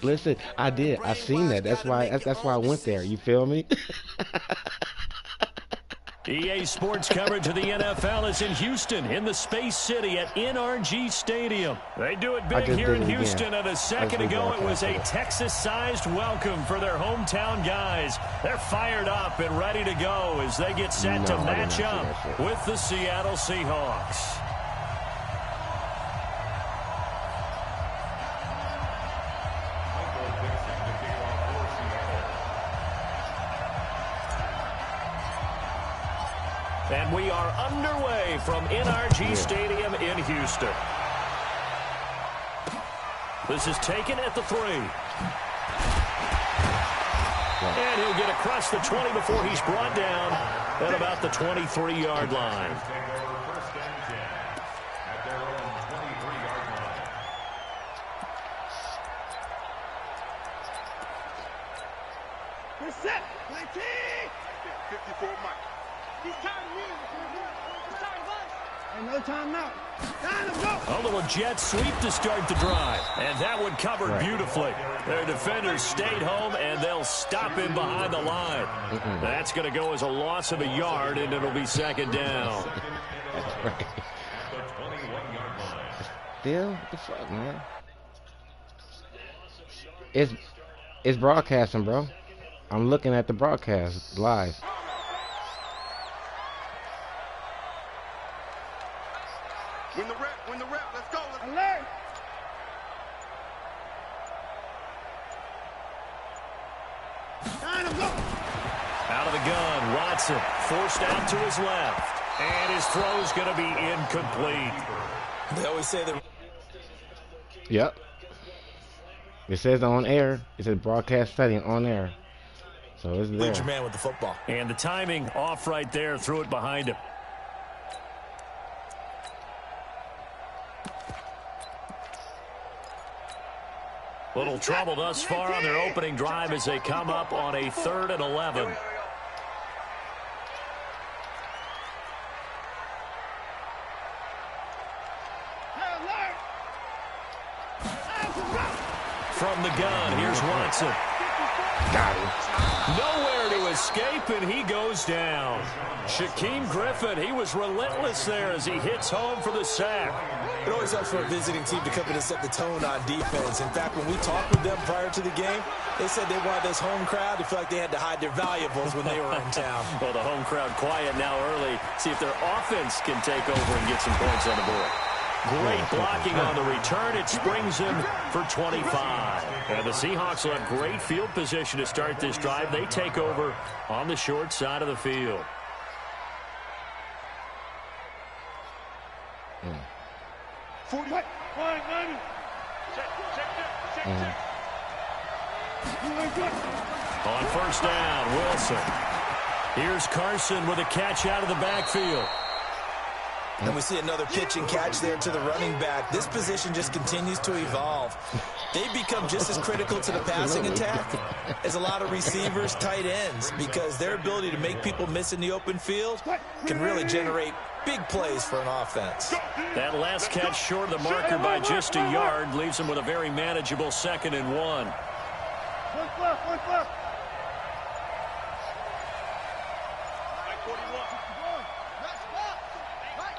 Listen, I did. I seen that. That's why I went there. You feel me? EA Sports coverage of the NFL is in Houston, in the Space City at NRG Stadium. They do it big here in Houston, and a second ago it was a Texas-sized welcome for their hometown guys. They're fired up and ready to go as they get set to match up with the Seattle Seahawks. And we are underway from NRG Stadium in Houston. This is taken at the 3. And he'll get across the 20 before he's brought down at about the 23-yard line. We're set. 54 Mike. He's tired of you. He's tired of us. Ain't no time now. Time to go. A little jet sweep to start the drive. And that one covered beautifully. Their defenders stayed home, and they'll stop him behind the line. That's going to go as a loss of a yard, and it'll be second down. That's right. Still, what the fuck, man? It's broadcasting, bro. I'm looking at the broadcast live. Win the rep, let's go. Alert! Time to go. Out of the gun, Watson forced out to his left. And his throw's going to be incomplete. They always say that. Yep. It says on air. It says broadcast setting on air. So it's there. Lead your man with the football. And the timing off right there. Threw it behind him. Little trouble thus far on their opening drive as they come up on a 3rd and 11. From the gun, here's Watson. Got him. Nowhere to escape, and he goes down. Shaquem Griffin, he was relentless there as he hits home for the sack. It always helps for a visiting team to come in and set the tone on defense. In fact, when we talked with them prior to the game, they said they wanted this home crowd to feel like they had to hide their valuables when they were in town. Well, the home crowd quiet now early. See if their offense can take over and get some points on the board. Great blocking on the return. It springs him for 25. And the Seahawks will have great field position to start this drive. They take over on the short side of the field. On first down, Wilson. Here's Carson with a catch out of the backfield. And we see another pitch and catch there to the running back. This position just continues to evolve. They become just as critical to the passing attack as a lot of receivers, tight ends, because their ability to make people miss in the open field can really generate big plays for an offense. That last catch short of the marker by just a yard leaves them with a very manageable 2nd and 1.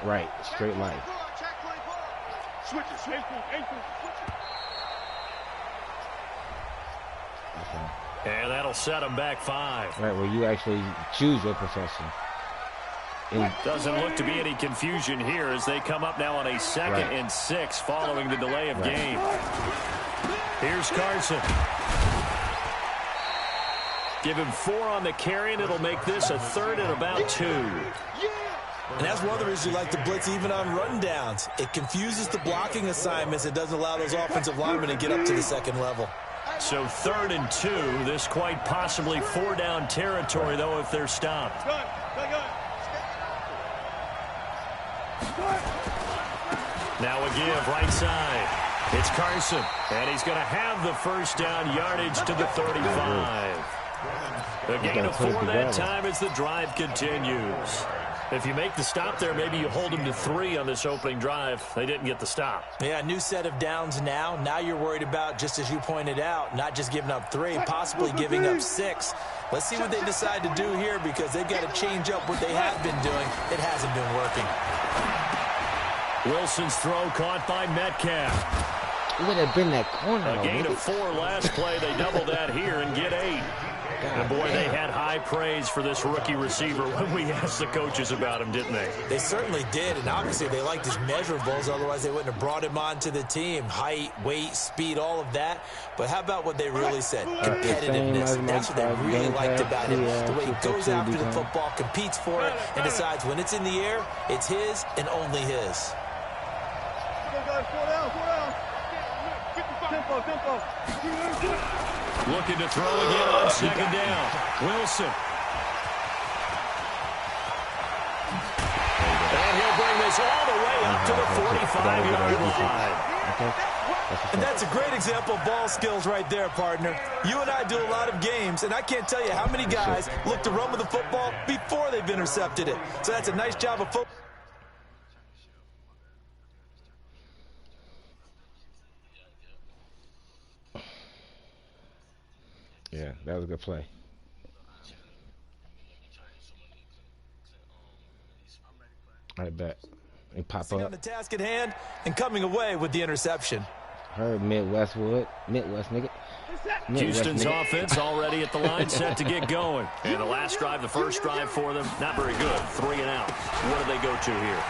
Right, straight line. And that'll set them back 5. Right, where you actually choose your possession. Doesn't look to be any confusion here as they come up now on a 2nd and 6 following the delay of game. Here's Carson. Give him 4 on the carry, and it'll make this a 3rd and about 2. And that's one of the reasons you like to blitz even on rundowns. It confuses the blocking assignments. It doesn't allow those offensive linemen to get up to the 2nd level. So 3rd and 2. This quite possibly 4-down territory, though, if they're stopped. Now a give right side. It's Carson, and he's going to have the first down yardage to the 35. A gain of 4 that time as the drive continues. If you make the stop there, maybe you hold them to 3 on this opening drive. They didn't get the stop. Yeah, new set of downs now. Now you're worried about, just as you pointed out, not just giving up 3, possibly giving up 6. Let's see what they decide to do here, because they've got to change up what they have been doing. It hasn't been working. Wilson's throw caught by Metcalf. It would have been that corner. A gain of 4 last play. They double that here and get 8. And boy, they had high praise for this rookie receiver when we asked the coaches about him, didn't they? They certainly did, and obviously they liked his measurables. Otherwise, they wouldn't have brought him onto the team. Height, weight, speed, all of that. But how about what they really said? Competitiveness. That's what they really liked about him. The way he goes after the football, competes for it, and decides when it's in the air, it's his and only his. Looking to throw again on 2nd down. Wilson. And he'll bring this all the way up to the 45-yard line. And that's a great example of ball skills right there, partner. You and I do a lot of games, and I can't tell you how many guys look to run with the football before they've intercepted it. So that's a nice job of football. Yeah, that was a good play. I bet. He pop up. On the task at hand and coming away with the interception. Heard Midwest nigga. Houston's offense already at the line, set to get going. And the last drive, the first drive for them, not very good. 3 and out. What do they go to here?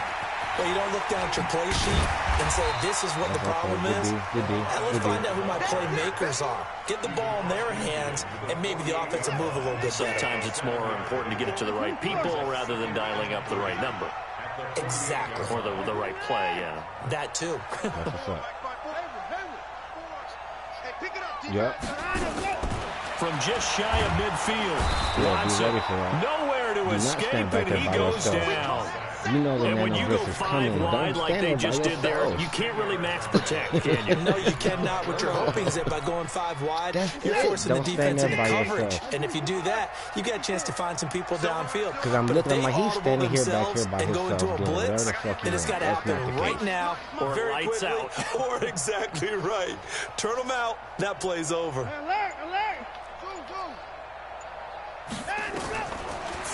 Well, you don't look down at your play sheet and say, this is what the problem is. And let's find out who my playmakers are. Get the ball in their hands, and maybe the offense will move a little bit better. Sometimes it's more important to get it to the right people rather than dialing up the right number. Exactly. Or the right play, yeah. That, too. That's what's up. Yep. From just shy of midfield, Watson nowhere to escape, and he goes down. You know and when you go 5 wide like they just did there, you can't really max protect, can you? No, you cannot. What you're hoping is that by going 5 wide, you're forcing the defense into coverage. And if you do that, you get a chance to find some people downfield. Because I'm looking at my, he's standing here back here by and go into a blitz, then it's got to happen right now, or very lights quickly, out. or exactly right. Turn them out. That play's over.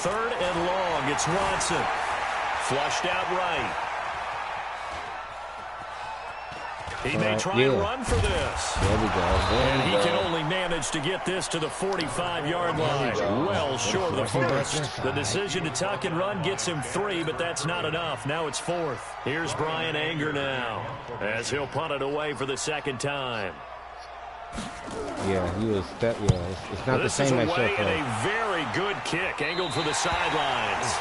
Third and long. It's Watson. Flushed out right. He may try and run for this. There we go. And he can only manage to get this to the 45-yard line. Well short of the first. The decision to tuck and run gets him 3, but that's not enough. Now it's 4th. Here's Brian Anger now, as he'll punt it away for the 2nd time. Yeah, he was step. Yeah, it's not the same as away and a very good kick, angled for the sidelines.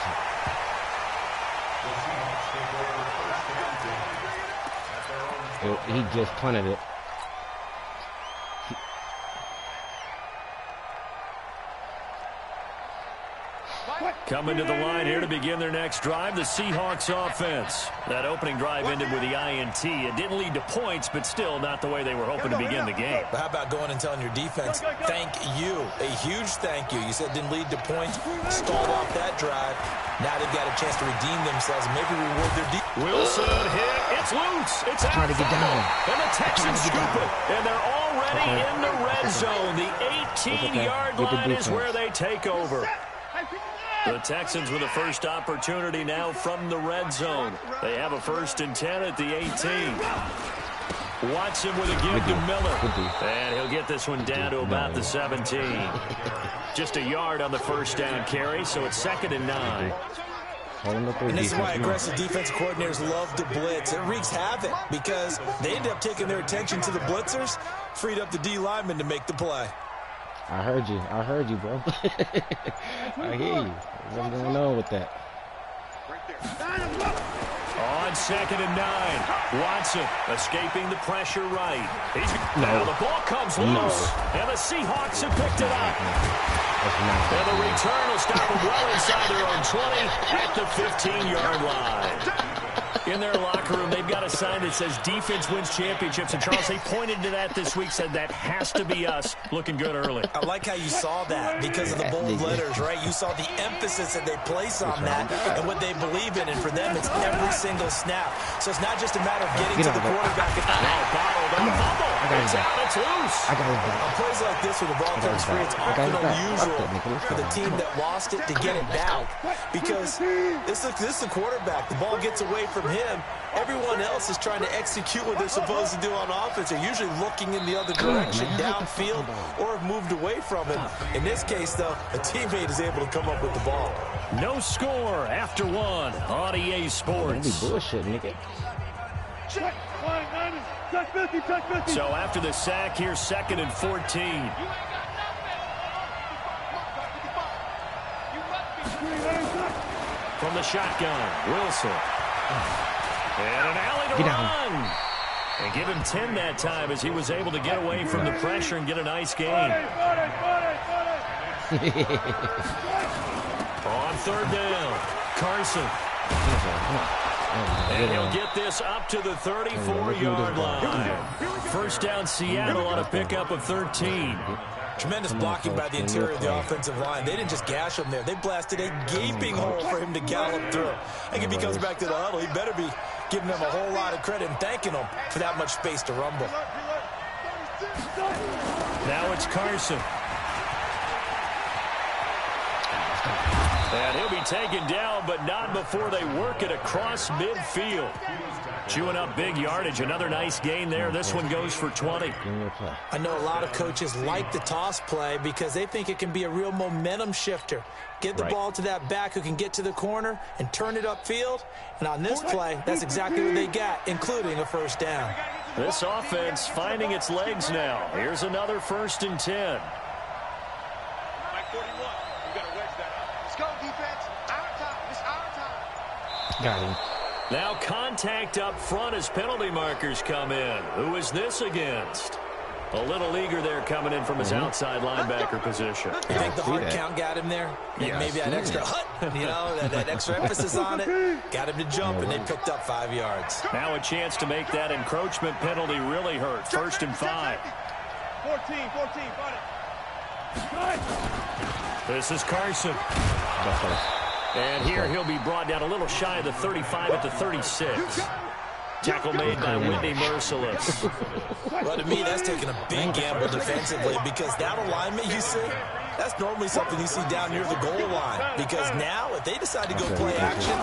He just punted it. Coming to the line here to begin their next drive, the Seahawks offense. That opening drive ended with the INT. It didn't lead to points, but still not the way they were hoping to begin the game. But how about going and telling your defense, thank you, a huge thank you. You said it didn't lead to points, stalled off that drive. Now they've got a chance to redeem themselves and maybe reward their defense. Wilson hit. It's loose. It's out. Trying to get down. And the Texans scoop it. And they're already in the red zone. The 18-yard line is where they take over. The Texans with a first opportunity now from the red zone. They have a 1st and 10 at the 18. Watson with a give to Miller. And he'll get this one down to about the 17. Just a yard on the first down carry, so it's 2nd and 9. And this is why aggressive defensive coordinators love to blitz. It wreaks havoc because they end up taking their attention to the blitzers, freed up the D lineman to make the play. I heard you, bro. I hear you. What's going on with that? On 2nd and 9, Watson escaping the pressure right. Now the ball comes loose, and the Seahawks have picked it up. And the return will stop them well inside their own 20 at the 15-yard line. In their locker room, they've got a sign that says defense wins championships. And, Charles, they pointed to that this week, said that has to be us. Looking good early. I like how you saw that because of the bold letters, right? You saw the emphasis that they place on that and what they believe in. And for them, it's every single snap. So it's not just a matter of getting to the quarterback. It's out. It's loose. On plays like this where the ball comes free, it's often unusual for the team that lost it to get it back because this is the quarterback. The ball gets away from him. Everyone else is trying to execute what they're supposed to do on offense. They're usually looking in the other direction, downfield, or have moved away from it. In this case, though, a teammate is able to come up with the ball. No score after one on EA Sports. Don't be bullshit, nigga. Check. Check 50, check 50. So after the sack, here's 2nd and 14. From the shotgun, Wilson. And an alley to run. And give him 10 that time as he was able to get away from the pressure and get a nice gain. On 3rd down, Carson. And he'll get this up to the 34-yard line. First down, Seattle on a pickup of 13. Tremendous blocking by the interior of the offensive line. They didn't just gash him there. They blasted a gaping hole for him to gallop through. I think if he comes back to the huddle, he better be giving them a whole lot of credit and thanking them for that much space to rumble. Now it's Carson. And he'll be taken down, but not before they work it across midfield. Chewing up big yardage. Another nice gain there. This one goes for 20. I know a lot of coaches like the toss play because they think it can be a real momentum shifter. Get the ball to that back who can get to the corner and turn it upfield. And on this play, that's exactly what they got, including a first down. This offense finding its legs now. Here's another 1st and 10. Got him. Now contact up front as penalty markers come in. Who is this against? A little leaguer there coming in from his outside linebacker position. You think the hard count got him there? Yes. Maybe that extra that extra emphasis on it. Got him to jump, and they picked up 5 yards. Now a chance to make that encroachment penalty really hurt. 1st and 5. 14, got it. This is Carson. And here he'll be brought down a little shy of the 35 at the 36. Tackle made by Whitney Merciless. Well, to me, that's taking a big gamble defensively because that alignment you see, that's normally something you see down near the goal line. Because now, if they decide to go play action,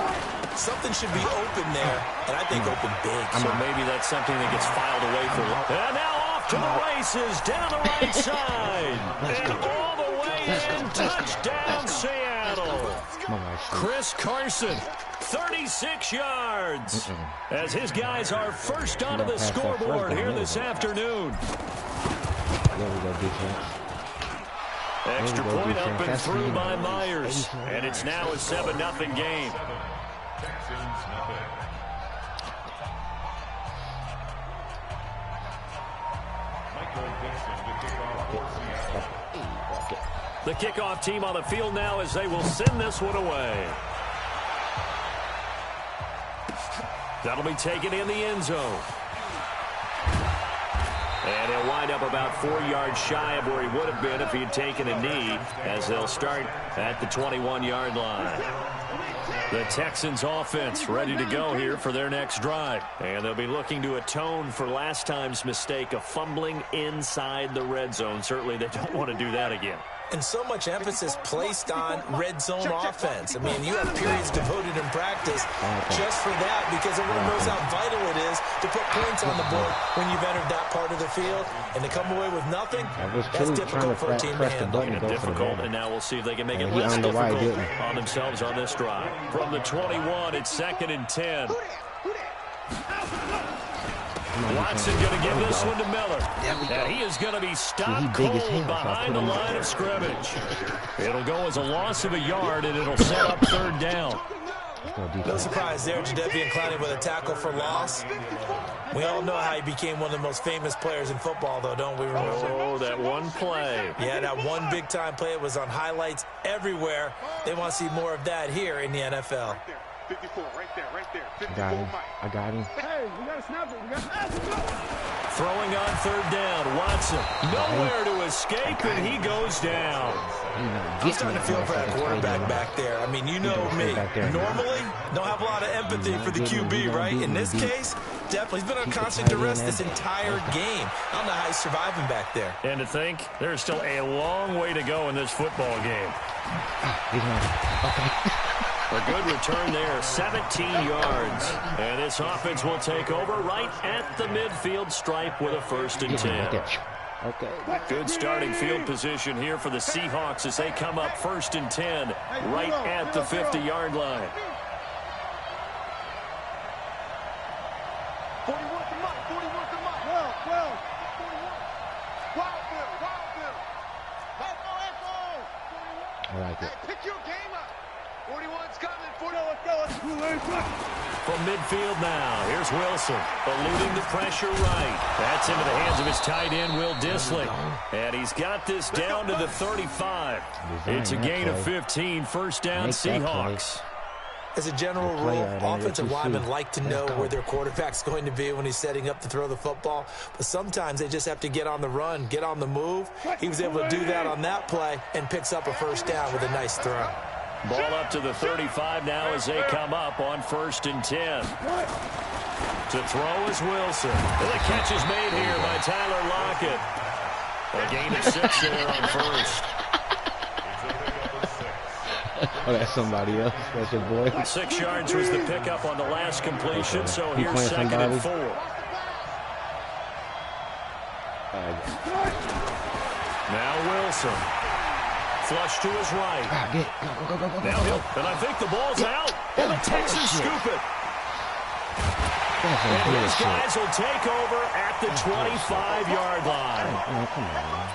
something should be open there, and I think open big. So maybe that's something that gets filed away for. And now off to the races, down the right side. And all the way in, touchdown Seattle. Chris Carson, 36 yards. As his guys are first onto the scoreboard here this afternoon. There we go, defense. Extra point up and through by Myers. And it's now a 7-0 game. The kickoff team on the field now as they will send this one away. That'll be taken in the end zone. And he'll wind up about 4 yards shy of where he would have been if he had taken a knee, as they'll start at the 21-yard line. The Texans offense ready to go here for their next drive. And they'll be looking to atone for last time's mistake of fumbling inside the red zone. Certainly they don't want to do that again. And so much emphasis placed on red zone offense. I mean, you have periods devoted in practice just for that because everyone knows how vital it is to put points on the board when you've entered that part of the field. And to come away with nothing, that's difficult for a team to handle. Difficult, and now we'll see if they can make it less difficult on themselves on this drive. From the 21, it's 2nd and 10. Watson going to give this one to Miller. And he is going to be stopped cold behind the line of scrimmage. It'll go as a loss of a yard, and it'll set up 3rd down. No surprise there, Jadeveon Clowney with a tackle for loss. We all know how he became one of the most famous players in football, though, don't we? Oh, that one play. Yeah, that one big-time play. It was on highlights everywhere. They want to see more of that here in the NFL. 54, right there, right there. 54, Got him. Mike. I got him. Hey, we got to snap it. We got to go. Throwing on third down. Watson nowhere to escape, and he goes down. I'm starting to feel for that quarterback back there. I mean, you know me. Normally, don't have a lot of empathy for the QB, right? In this case, definitely. He's been on constant duress this entire game. I don't know how he's surviving back there. And to think, there's still a long way to go in this football game. A good return there, 17 yards. And this offense will take over right at the midfield stripe with a 1st and 10. Okay. Good starting field position here for the Seahawks as they come up 1st and 10 right at the 50-yard line. 41 to Mike, 41 to Mike. 12, 41. I like it. Hey, pick your game up. 41's coming. 41, let's go. From midfield now, here's Wilson, eluding the pressure right. That's into the hands of his tight end, Will Dissly. And he's got this down to the 35. It's a gain of 15, 1st down Seahawks. As a general rule, offensive linemen like to know where their quarterback's going to be when he's setting up to throw the football. But sometimes they just have to get on the run, get on the move. He was able to do that on that play and picks up a 1st down with a nice throw. Ball up to the 35 now as they come up on 1st and 10. To throw is Wilson. The catch is made here by Tyler Lockett. A gain of 6 there on 1st. Oh, that's somebody else. That's your boy. 6 yards was the pickup on the last completion, so here's 2nd and 4. Now Wilson. Flush to his right. Go. Now and I think the ball's out. And the Texans scoop it. And these guys will take over at the 25-yard line. Oh, come on.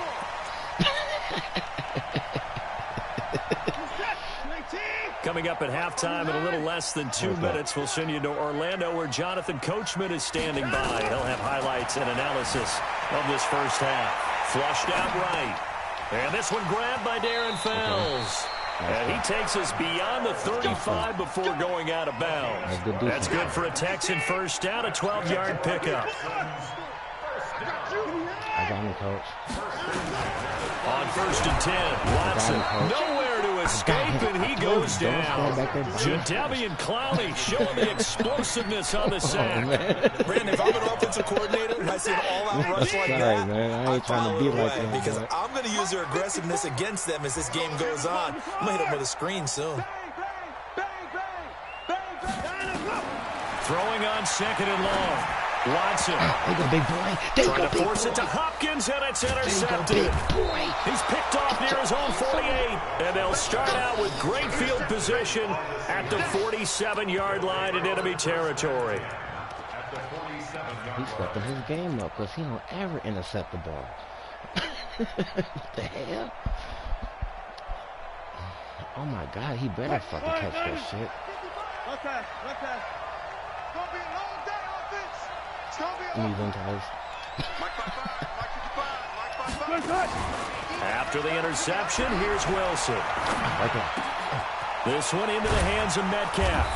Coming up at halftime in a little less than 2 minutes, we'll send you to Orlando where Jonathan Coachman is standing by. He'll have highlights and analysis of this first half. Flushed out right. And this one grabbed by Darren Fells. And he takes us beyond the 35 before going out of bounds. That's good for a Texan 1st down, a 12-yard pickup. I got him, Coach. On 1st and 10, Watson nowhere to escape, and he goes down. Jadeveon Clowney showing the explosiveness on the sack. Brandon, if I'm an offensive coordinator and I see an all-out rush like that, man. I ain't trying to be like that. Because I'm going to use their aggressiveness against them as this game goes on. I'm going to hit them with a screen soon. Throwing on 2nd and long. Watson. There you go, big boy. Trying to force it to Hopkins, and it's intercepted. He's picked off near his own 48, and they'll start out with great field position at the 47-yard line in enemy territory. He's stepping his game up because he don't ever intercept the ball. What the hell? Oh, my God. He better fucking catch that shit. Okay. It's going to be a long day, offense. It's going to be a long day. After the interception, here's Wilson. This one into the hands of Metcalf.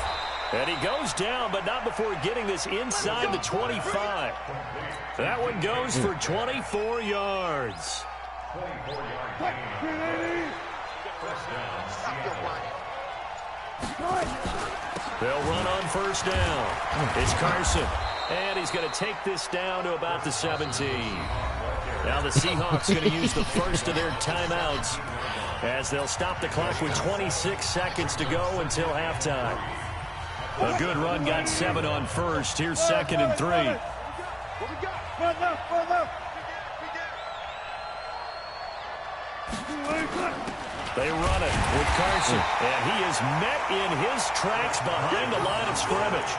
And he goes down, but not before getting this inside the 25. That one goes for 24 yards. They'll run on 1st down. It's Carson. And he's going to take this down to about the 17. Now the Seahawks going to use the first of their timeouts as they'll stop the clock with 26 seconds to go until halftime. A good run got 7 on 1st. Here's 2nd and 3. They run it with Carson, and he is met in his tracks behind the line of scrimmage.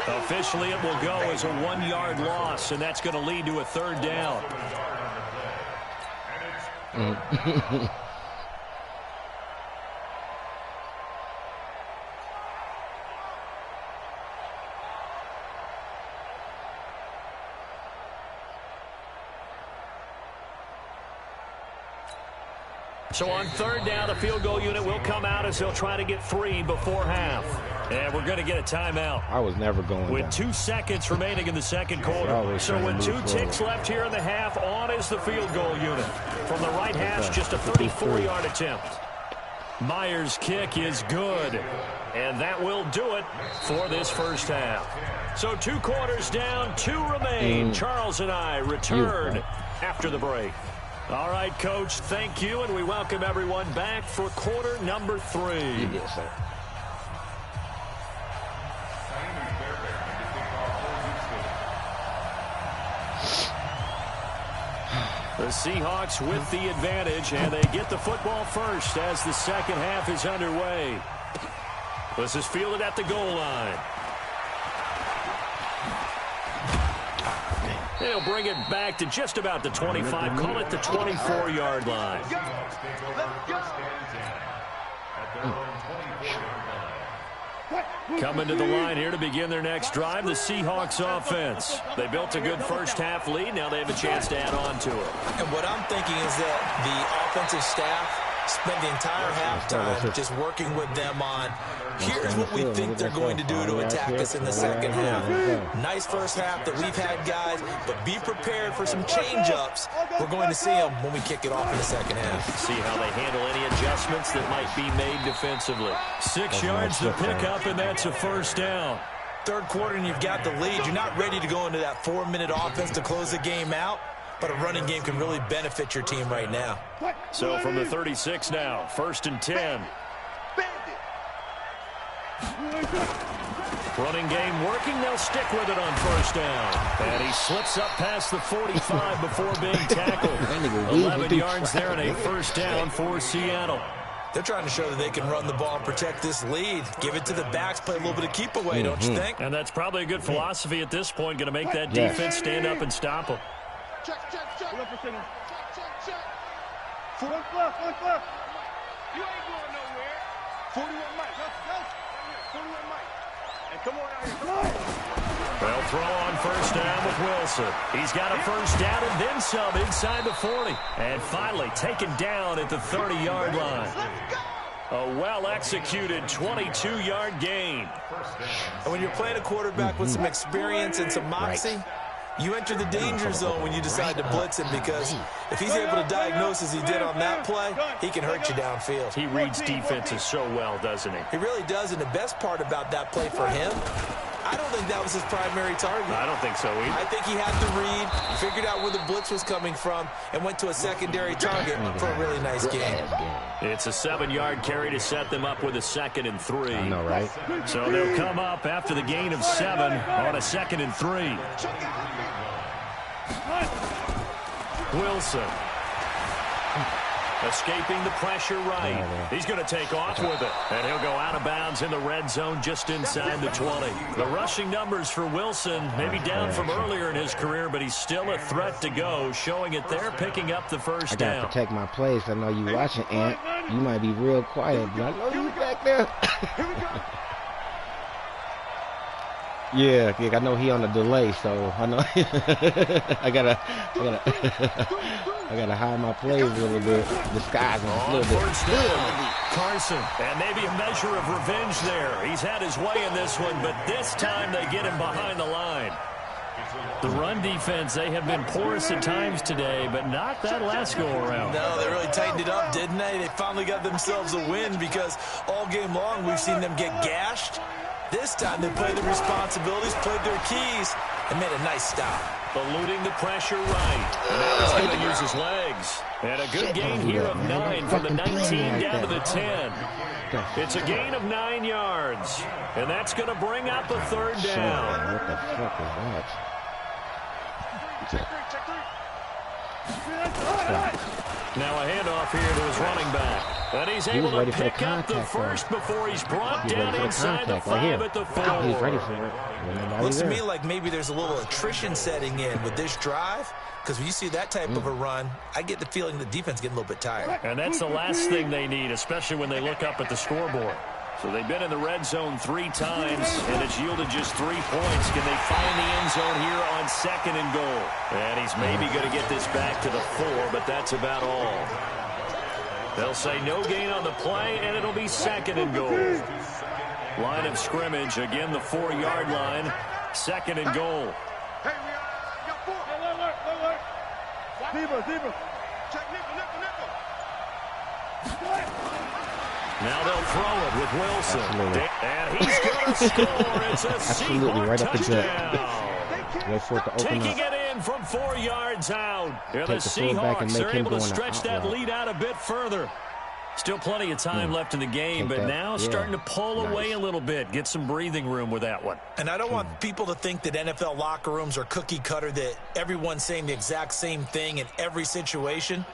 Officially, it will go as a 1-yard loss, and that's going to lead to a 3rd down. So on 3rd down, the field goal unit will come out as they'll try to get 3 before half. And we're going to get a timeout. I was never going with down. 2 seconds remaining in the second quarter. So with 2 ticks left here in the half, on is the field goal unit. From the right hash, just a 34-yard attempt. Myers' kick is good. And that will do it for this first half. So 2 quarters down, 2 remain. Charles and I return after the break. All right, Coach, thank you, and we welcome everyone back for quarter number 3. Yes, sir. The Seahawks with the advantage, and they get the football first as the second half is underway. This is fielded at the goal line. They'll bring it back to just about the 25. Call it the 24-yard line. Coming to the line here to begin their next drive, the Seahawks offense. They built a good first-half lead. Now they have a chance to add on to it. And what I'm thinking is that the offensive staff spent the entire halftime just working with them on, here's what we think they're going to do to attack us in the second half. Nice first half that we've had, guys, but be prepared for some change-ups. We're going to see them when we kick it off in the second half. See how they handle any adjustments that might be made defensively. 6 yards to pick up, and that's a first down. Third quarter, and you've got the lead. You're not ready to go into that 4-minute offense to close the game out, but a running game can really benefit your team right now. So from the 36 now, 1st and 10. Running game working. They'll stick with it on first down. And he slips up past the 45 before being tackled. 11 yards there and a first down for Seattle. They're trying to show that they can run the ball and protect this lead. Give it to the backs, play a little bit of keep away, don't you think? And that's probably a good philosophy at this point. Going to make that defense stand up and stop them. Check. Check. Foot. You ain't going nowhere. 41 Mike. Let's go. 41 Mike. And come on out here. They'll throw on first down with Wilson. He's got a first down and then some inside the 40. And finally taken down at the 30-yard line. A well-executed 22-yard gain. And when you're playing a quarterback with some experience and some moxie, you enter the danger zone when you decide to blitz him, because if he's able to diagnose as he did on that play, he can hurt you downfield. He reads defenses so well, doesn't he? He really does, and the best part about that play for him, I don't think that was his primary target. I don't think so either. I think he had to read, figured out where the blitz was coming from, and went to a secondary target for a really nice game. It's a 7-yard carry to set them up with a 2nd and 3. I know, right? So they'll come up after the gain of 7 on a 2nd and 3. Wilson. Escaping the pressure right. He's going to take off with it. And he'll go out of bounds in the red zone just inside the 20. The rushing numbers for Wilson maybe down from earlier in his career, but he's still a threat to go, showing it there, picking up the first down. I got to protect my place. I know you watching, Ant. You might be real quiet, but I know you back there. Yeah, I know he on a delay, so I know I gotta hide my plays a little bit, disguise them a little bit. Carson, and maybe a measure of revenge there. He's had his way in this one, but this time they get him behind the line. The run defense, they have been porous at times today, but not that last go-around. No, they really tightened it up, didn't they? They finally got themselves a win, because all game long we've seen them get gashed. This time they played their responsibilities, played their keys, and made a nice stop. Eluding the pressure right. And now he's going to use his legs. And a good gain here of 9 from the 19 down to the 10. It's a gain of 9 yards. And that's going to bring up a 3rd down. What the fuck is that? Now a handoff here to his running back. And he's able to pick up the first before he's brought down inside the 5 at the 4. He's ready for it. Looks to me like maybe there's a little attrition setting in with this drive, because when you see that type of a run, I get the feeling the defense getting a little bit tired. And that's the last thing they need, especially when they look up at the scoreboard. So they've been in the red zone 3 times, and it's yielded just 3 points. Can they find the end zone here on 2nd and goal? And he's maybe going to get this back to the 4, but that's about all. They'll say no gain on the play, and it'll be 2nd and goal. Line of scrimmage, again the 4-yard line. 2nd and goal. Hey, we got 4. Look. Zebra. Check nickel. Now they'll throw it with Wilson. Absolutely. And he's going to score. It's a Absolutely, right up the touchdown. Wait for it to open Taking up. it in from 4 yards out. Yeah, the Take the fullback and Seahawks make are him able to go in the stretch out that route. lead out a bit further. Still plenty of time left in the game, Take but that. now Yeah. starting to pull away Nice. a little bit. Get some breathing room with that one. And I don't want people to think that NFL locker rooms are cookie cutter, that everyone's saying the exact same thing in every situation.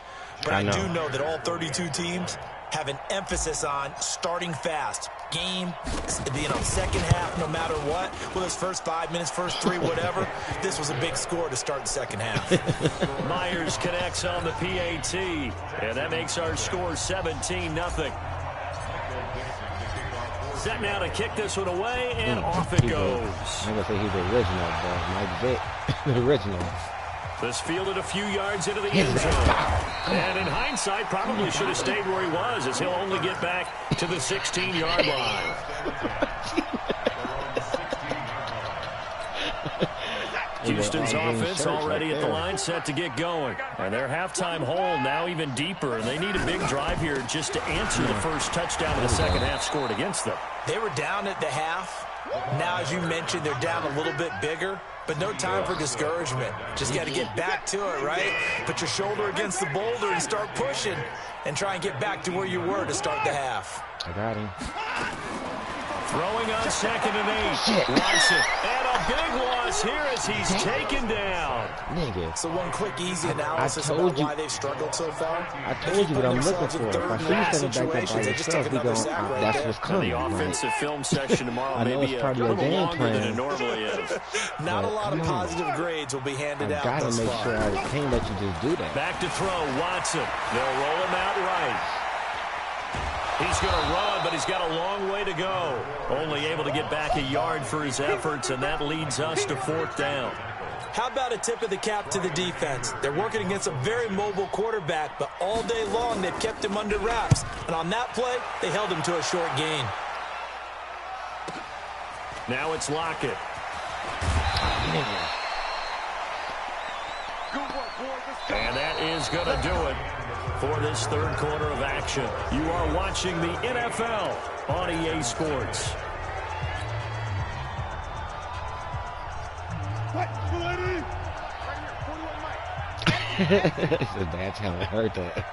But I do know that all 32 teams have an emphasis on starting fast. Game, second half, no matter what. Well, it's first 5 minutes, first 3, whatever. This was a big score to start the second half. Myers connects on the PAT, and that makes our score 17-0. Set now to kick this one away, and off it goes. I'm going to say he's the original, but Mike Vick, the original. This fielded a few yards into the end zone. And in hindsight, probably should have stayed where he was, as he'll only get back to the 16-yard line. Houston's offense already at the line, set to get going. And their halftime hole now even deeper, and they need a big drive here just to answer the first touchdown of the second half scored against them. They were down at the half. Now, as you mentioned, they're down a little bit bigger, but no time for discouragement. Just got to get back to it, right? Put your shoulder against the boulder and start pushing and try and get back to where you were to start the half. I got him. Throwing on 2nd and 8. Watson. And a big loss here as he's taken down. Nigga. So one quick, easy analysis about why they've struggled so far. I told you what I'm looking for. If I see you standing back there by yourself, we going, that's what's coming. The offensive film session tomorrow I know may be it's a part of your little game longer plan. than it normally is. Not a lot of positive grades will be handed I out gotta thus make far. sure I can't let you just do that. Back to throw, Watson. They'll roll him out right. He's going to run, but he's got a long way to go. Only able to get back a yard for his efforts, and that leads us to 4th down. How about a tip of the cap to the defense? They're working against a very mobile quarterback, but all day long they've kept him under wraps. And on that play, they held him to a short gain. Now it's Lockett. And that is going to do it for this third quarter of action. You are watching the NFL on EA Sports. That's how it hurt that.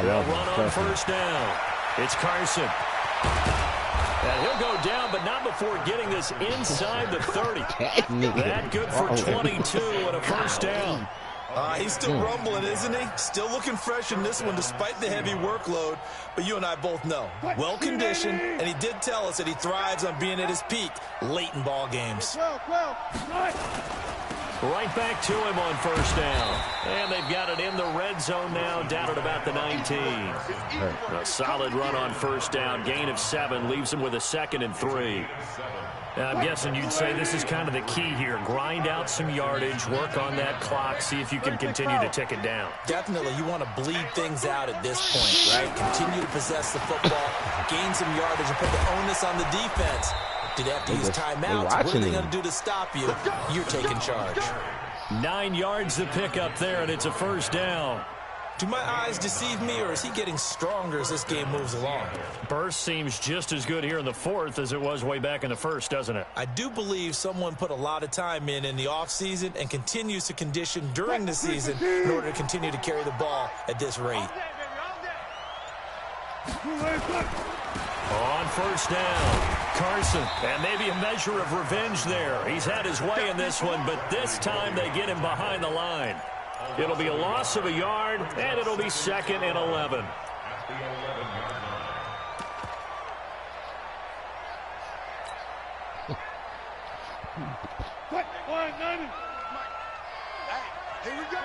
They'll run on first down. It's Carson. And he'll go down, but not before getting this inside the 30. That good for 22 and a first down. He's still rumbling, isn't he? Still looking fresh in this one despite the heavy workload. But you and I both know, well-conditioned, and he did tell us that he thrives on being at his peak late in ball games. Right back to him on first down. And they've got it in the red zone now, down at about the 19. A solid run on first down. Gain of 7 leaves him with a 2nd and 3. Now, I'm guessing you'd say this is kind of the key here. Grind out some yardage, work on that clock, see if you can continue to tick it down. Definitely, you want to bleed things out at this point, right? Continue to possess the football, gain some yardage, and put the onus on the defense. Do they have to use timeouts? What are they going to do to stop you? You're taking charge. 9 yards to pick up there, and it's a first down. Do my eyes deceive me, or is he getting stronger as this game moves along? Burst seems just as good here in the 4th as it was way back in the 1st, doesn't it? I do believe someone put a lot of time in the offseason and continues to condition during the season in order to continue to carry the ball at this rate. On first down, Carson, and maybe a measure of revenge there. He's had his way in this one, but this time they get him behind the line. It'll be a loss of a yard, and it'll be 2nd and 11. Here we go.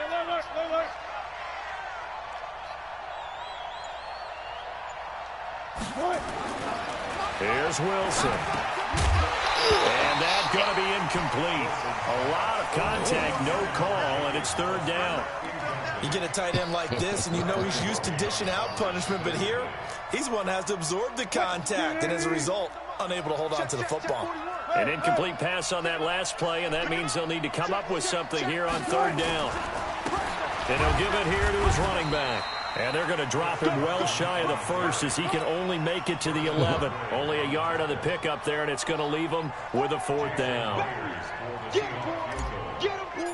Here's Wilson. And that's going to be incomplete. A lot of contact, no call, and it's 3rd down. You get a tight end like this, and you know he's used to dishing out punishment, but here, he's one that has to absorb the contact, and as a result, unable to hold on to the football. An incomplete pass on that last play, and that means they'll need to come up with something here on third down. And he'll give it here to his running back. And they're going to drop him well shy of the first as he can only make it to the 11. Only a yard on the pickup there, and it's going to leave him with a fourth down. Get him, boys. Get him, boys.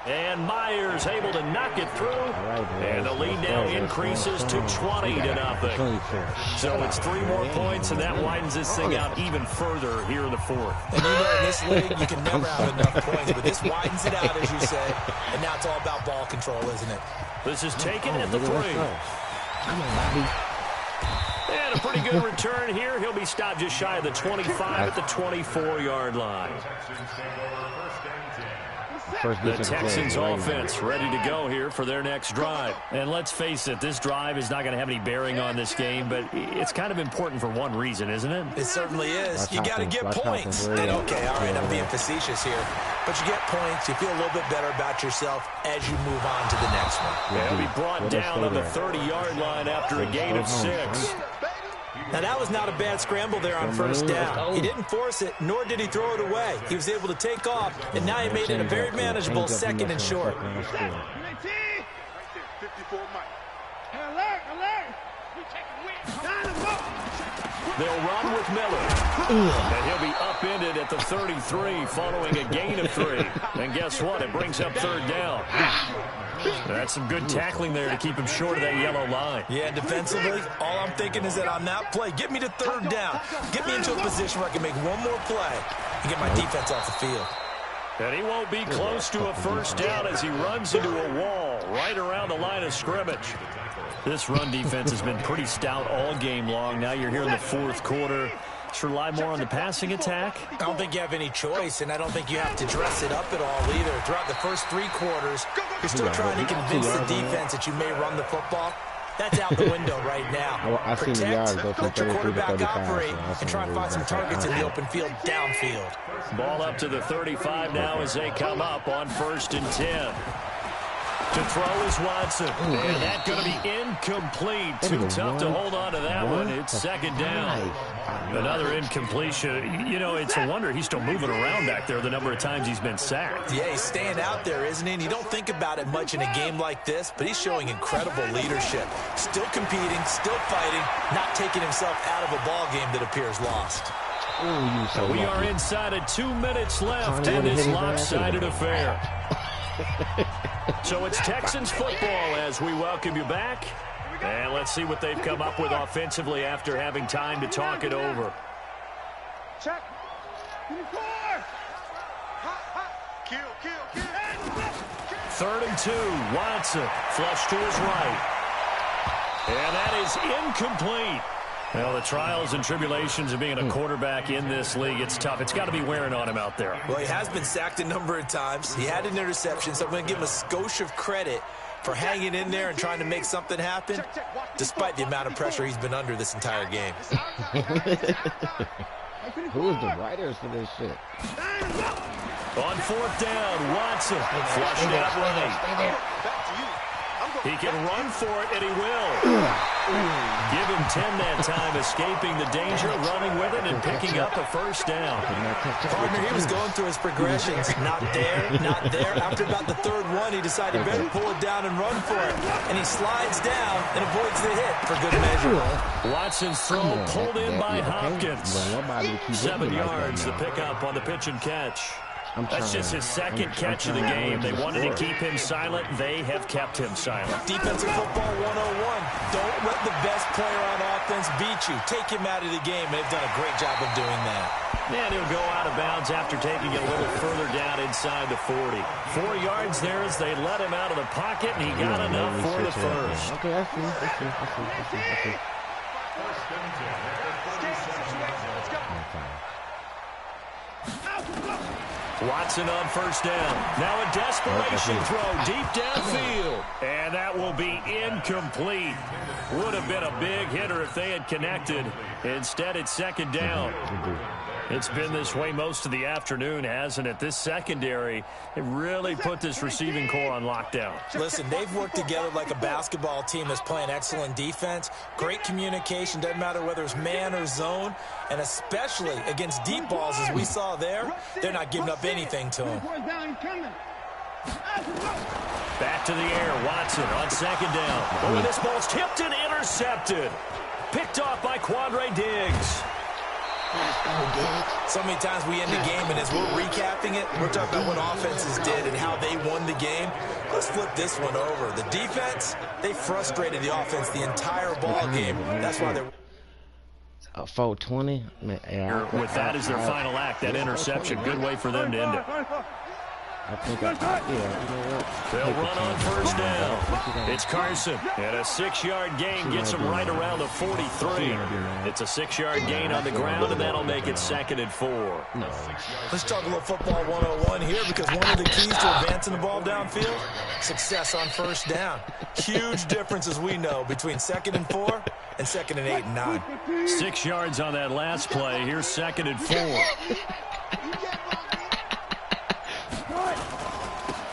And Myers able to knock it through. And the lead now increases to 20-0. So it's 3 more points, and that widens this thing out even further here in the fourth. And you know in this league, you can never have enough points, but this widens it out, as you say. And now it's all about ball control, isn't it? This is taken at the 3. And a pretty good return here. He'll be stopped just shy of the 25 at the 24-yard line. The Texans offense ready to go here for their next drive. And let's face it, this drive is not going to have any bearing on this game, but it's kind of important for one reason, isn't it? It certainly is. You got to get points. And okay, all right, I'm being facetious here. But you get points, you feel a little bit better about yourself as you move on to the next one. He'll be brought down on the 30-yard line after a gain of 6. Now, that was not a bad scramble there on first down. He didn't force it, nor did he throw it away. He was able to take off, and now he made it a very manageable 2nd and short. 54 Mike. Alert, alert. They'll run with Miller. And he'll be upended at the 33 following a gain of 3. And guess what? It brings up third down. That's some good tackling there to keep him short of that yellow line. Yeah, defensively, all I'm thinking is that on that play, get me to third down. Get me into a position where I can make one more play and get my defense off the field. And he won't be close to a first down as he runs into a wall right around the line of scrimmage. This run defense has been pretty stout all game long. Now you're here in the fourth quarter. Let's rely more on the passing attack. I don't think you have any choice, and I don't think you have to dress it up at all either. Throughout the first 3 quarters, you're still trying to convince the defense that you may run the football. That's out the window right now. Protect, let your quarterback operate, and try and find some targets in the open field downfield. Ball up to the 35 now as they come up on 1st and 10. To throw is Watson. And that's going to be incomplete. Too tough to hold on to that one. It's 2nd down. Another incompletion. You know, it's a wonder he's still moving around back there the number of times he's been sacked. Yeah, he's staying out there, isn't he? And you don't think about it much in a game like this, but he's showing incredible leadership. Still competing, still fighting, not taking himself out of a ball game that appears lost. We are inside of 2 minutes left in this lopsided affair. So it's Texans football as we welcome you back. And let's see what they've come up with offensively after having time to talk it over. Check. 24. Kill. 3rd and 2. Watson flush to his right. And that is incomplete. Well, the trials and tribulations of being a quarterback in this league, it's tough. It's got to be wearing on him out there. Well, he has been sacked a number of times. He had an interception, so I'm going to give him a skosh of credit for hanging in there and trying to make something happen, despite the amount of pressure he's been under this entire game. Who is the writers for this shit? On 4th down, Watson flushed out right. He can run for it, and he will. Give him 10 that time, escaping the danger, running with it, and picking up a first down. Partner, he was going through his progressions. Not there, not there. After about the 3rd one, he decided better pull it down and run for it. And he slides down and avoids the hit for good measure. Watson's throw pulled in by Hopkins. 7 yards, the pickup on the pitch and catch. That's just his 2nd catch of the game. They wanted to keep him silent. They have kept him silent. Defensive football 101. Don't let the best player on offense beat you. Take him out of the game, and they've done a great job of doing that. And he'll go out of bounds after taking it a little further down inside the 40. 4 yards there as they let him out of the pocket, and he got enough for the first. Okay, I see. Watson on 1st down. Now a desperation throw deep downfield. And that will be incomplete. Would have been a big hitter if they had connected. Instead, it's 2nd down. It's been this way most of the afternoon, hasn't it? This secondary, it really put this receiving core on lockdown. Listen, they've worked together like a basketball team that's playing excellent defense. Great communication, doesn't matter whether it's man or zone. And especially against deep balls, as we saw there, they're not giving up anything to them. Back to the air, Watson on second down. Oh, this ball's tipped and intercepted. Picked off by Quandre Diggs. So many times we end the game, and as we're recapping it, we're talking about what offenses did and how they won the game. Let's flip this one over. The defense, they frustrated the offense the entire ball game. That's why they're 420. With that as their final act, that interception, good way for them to end it. I think you know what? They'll run on first down. It's Carson, and a 6-yard gain gets him right around the 43. It's a 6-yard gain on the ground, and that'll make it 2nd and 4. Let's talk a little football 101 here, because one of the keys to advancing the ball downfield, success on first down. Huge difference, as we know, between 2nd and 4 and 2nd and 8 and 9. 6 yards on that last play. Here's 2nd and 4.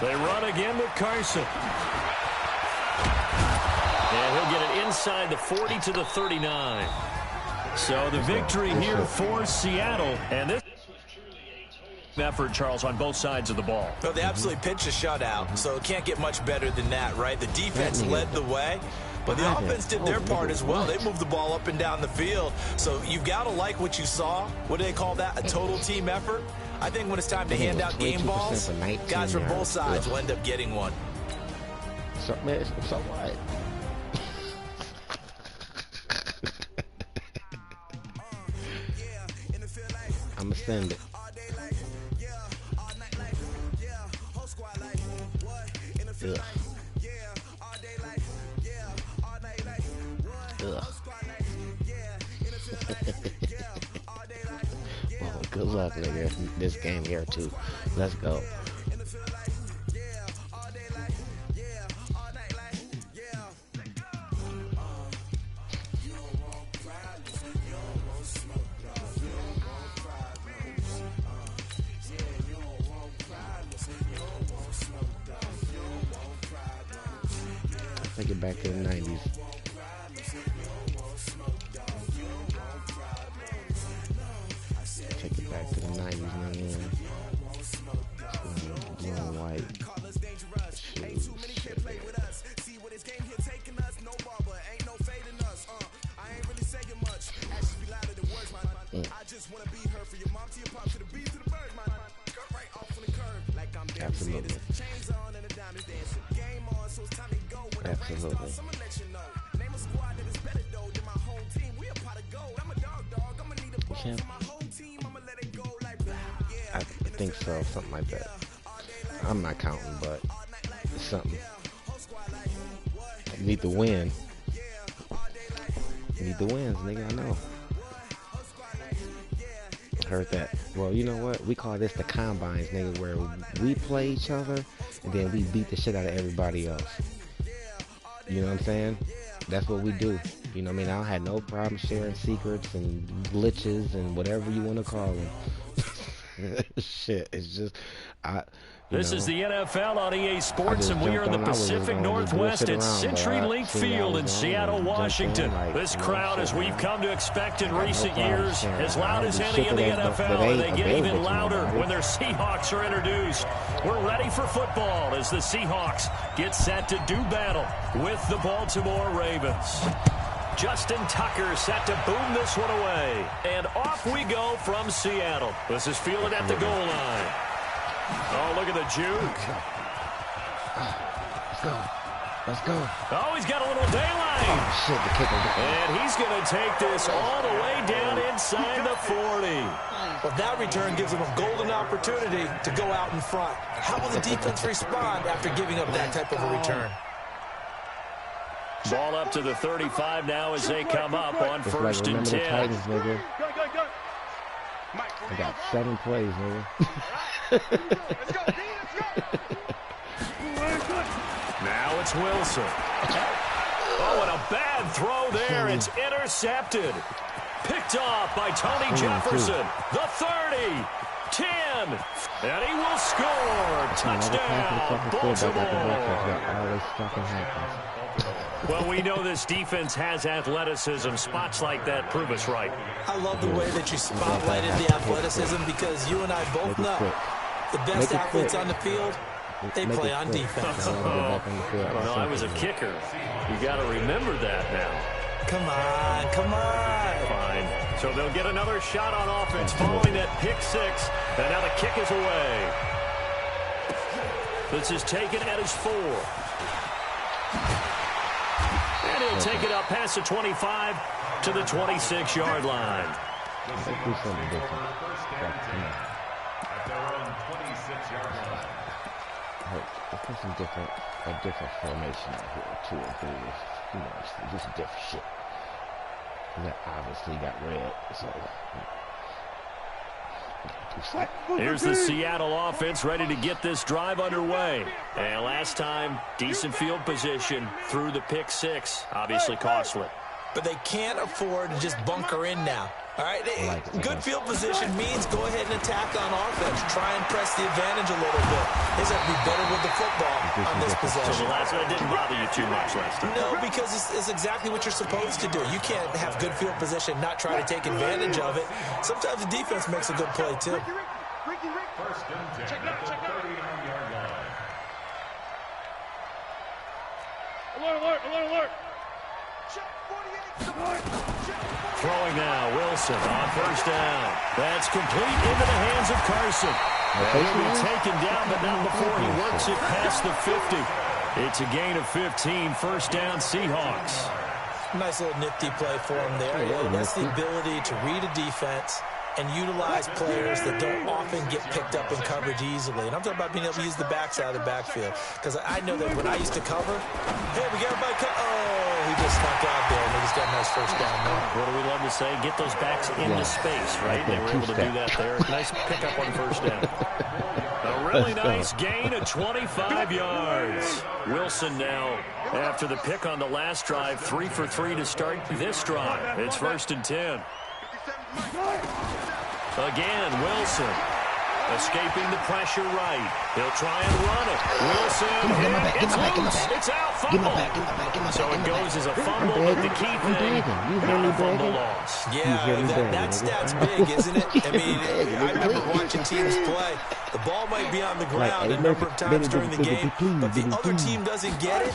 They run again with Carson. And he'll get it inside the 40 to the 39. So the victory here for Seattle. And this effort, Charles, on both sides of the ball. Well, they absolutely pitched a shutout, so it can't get much better than that, right? The defense led the way, but the offense did their part as well. They moved the ball up and down the field. So you've got to like what you saw. What do they call that? A total team effort? I think when it's time to hand out game balls, guys from both sides will end up getting one. So, man, so what? I'm going to send it. Ugh. Ugh. Well, good luck, nigga. This game here, too. Let's go. Take it back to the 90s. Take it back to the 90s, man. Blue and white. Shoes. Absolutely. Absolutely. I think so, something like that. I'm not counting, but it's something. You need to win. You need the wins, nigga, I know. Heard that. Well, you know what? We call this the combines, nigga, where we play each other and then we beat the shit out of everybody else. You know what I'm saying? That's what we do. You know what I mean? I don't have no problem sharing secrets and glitches and whatever you want to call them. Shit, it's just... This is the NFL on EA Sports, and we are in the Pacific Northwest at CenturyLink Field in Seattle, Washington. This crowd, as we've come to expect in recent years, as loud as any in the NFL, and they get even louder when their Seahawks are introduced. We're ready for football as the Seahawks get set to do battle with the Baltimore Ravens. Justin Tucker set to boom this one away. And off we go from Seattle. This is fielded at the goal line. Oh, look at the juke. Let's go. Let's go. Oh, he's got a little daylight. Oh, shit, the kicker. And he's going to take this all the way down inside the 40. Well, that return gives them a golden opportunity to go out in front. How will the defense respond after giving up that type of a return? Ball up to the 35 now as they come up on Just first like, and 10. The Titans, nigga. I got 7 plays, nigga. Now it's Wilson. Oh, and a bad throw there. It's intercepted. Picked off by Tony Jefferson. The 30. 10. And he will score. Touchdown, Baltimore. Well, we know this defense has athleticism. Spots like that prove us right. I love the way that you spotlighted the athleticism because you and I both know the best athletes on the field, they play on defense. Well, I was a kicker. You got to remember that now. Come on, come on. Fine. So they'll get another shot on offense following that pick six. And now the kick is away. This is taken at his 4. And he'll take it up past the 25 to the 26-yard line. Let's do something different. Let's put some a different formation out here, 2 and 3. You know, just different shit. And that obviously got red, so. Here's the Seattle offense ready to get this drive underway. And last time, decent field position through the pick six. Obviously costly. But they can't afford to just bunker in now. All right, good field position means go ahead and attack on offense. Try and press the advantage a little bit. They have to be better with the football on this possession. So the last one didn't bother you too much last time. No, because it's exactly what you're supposed to do. You can't have good field position, not try to take advantage of it. Sometimes the defense makes a good play, too. First and 10. Check it out. 30-yard line. Alert. Throwing now, Wilson on first down. That's complete into the hands of Carson. He'll be taken down, but not before he works it past the 50. It's a gain of 15, first down Seahawks. Nice little nifty play for him there. Yeah, that's the ability to read a defense and utilize players that don't often get picked up in coverage easily. And I'm talking about being able to use the backside of the backfield. Because I know that when I used to cover, hey, we got everybody he just snuck out there, and he just got a nice first down there. What do we love to say? Get those backs into space, right? They were able to do that there. Nice pickup on first down. A really nice gain of 25 yards. Wilson now, after the pick on the last drive, 3 for 3 to start this drive. It's first and 10. Again, Wilson escaping the pressure right. He'll try and run it. Wilson, it's loose. It's out, fumble. So it goes as a fumble, but the key thing, not a fumble loss. Yeah, that stat's big, isn't it? I mean, I remember watching teams play. The ball might be on the ground a number of times during the game, but the other team doesn't get it.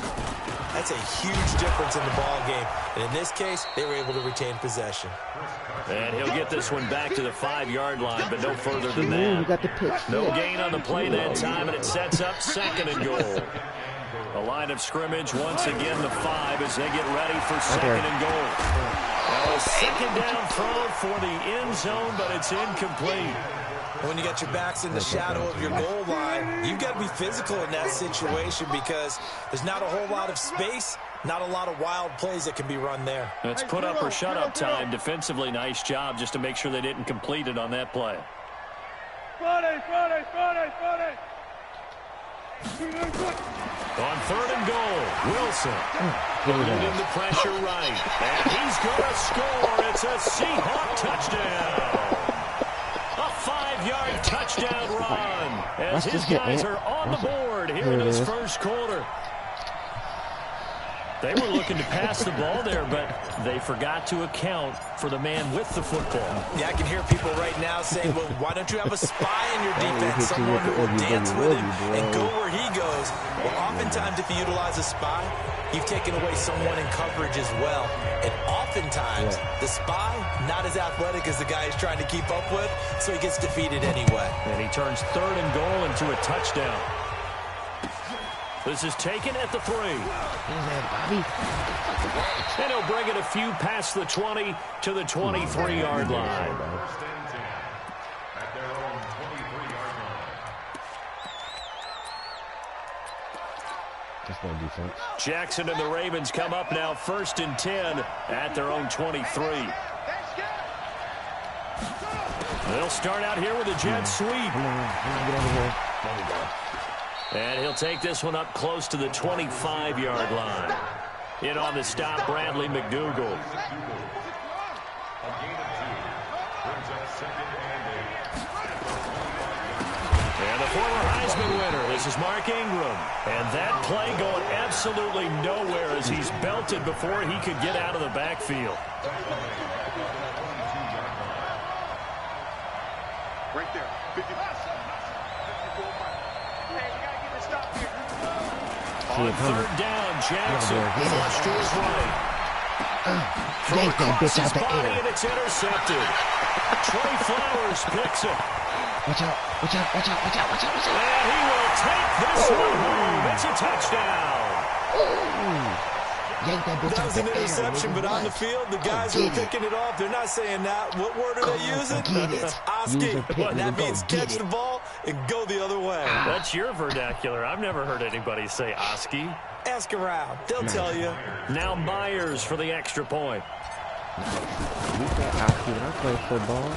That's a huge difference in the ball game. And in this case, they were able to retain possession. And he'll get this one back to the 5-yard line, but no further than that. No gain on the play that time, and it sets up second and goal. A line of scrimmage, once again the 5 as they get ready for second and goal. Now a second down throw for the end zone, but it's incomplete. When you got your backs in the shadow of your goal line, you've got to be physical in that situation because there's not a whole lot of space, not a lot of wild plays that can be run there. It's put up or shut up time. Defensively, nice job just to make sure they didn't complete it on that play. Friday. On third and goal, Wilson. Putting in the pressure right. And he's going to score. It's a Seahawk touchdown. A 5-yard touchdown run as his guys are on the board here in this first quarter. They were looking to pass the ball there, but they forgot to account for the man with the football. Yeah, I can hear people right now saying, well, why don't you have a spy in your defense, someone who will dance with him and go where he goes? Well, oftentimes if you utilize a spy, you've taken away someone in coverage as well. And oftentimes, the spy, not as athletic as the guy he's trying to keep up with, so he gets defeated anyway. And he turns third and goal into a touchdown. This is taken at the 3. And he'll bring it a few past the 20 to the 23-yard line. Jackson and the Ravens come up now first and 10 at their own 23. They'll start out here with a jet sweep. And he'll take this one up close to the 25-yard line. In on the stop, Bradley McDougal. former Heisman winner. This is Mark Ingram. And that play going absolutely nowhere as he's belted before he could get out of the backfield. Right there. 50. Hey, you got to get this stop here. On third down, Jackson flush to his right. Yank that bitch out the air. And it's intercepted. Trey Flowers picks it. Watch out, watch out, watch out, watch out, watch out, watch out. And he will take this one home. It's a touchdown. Yank that bitch That out was the an air. interception, but on the field, the guys who are picking it off, they're not saying that. What word are they using? Get it. Oski. That means Get catch it. the ball and go the other way. That's your vernacular. I've never heard anybody say Oski. Ask around. They'll tell you. Now Myers for the extra point. You got Oski when I play football.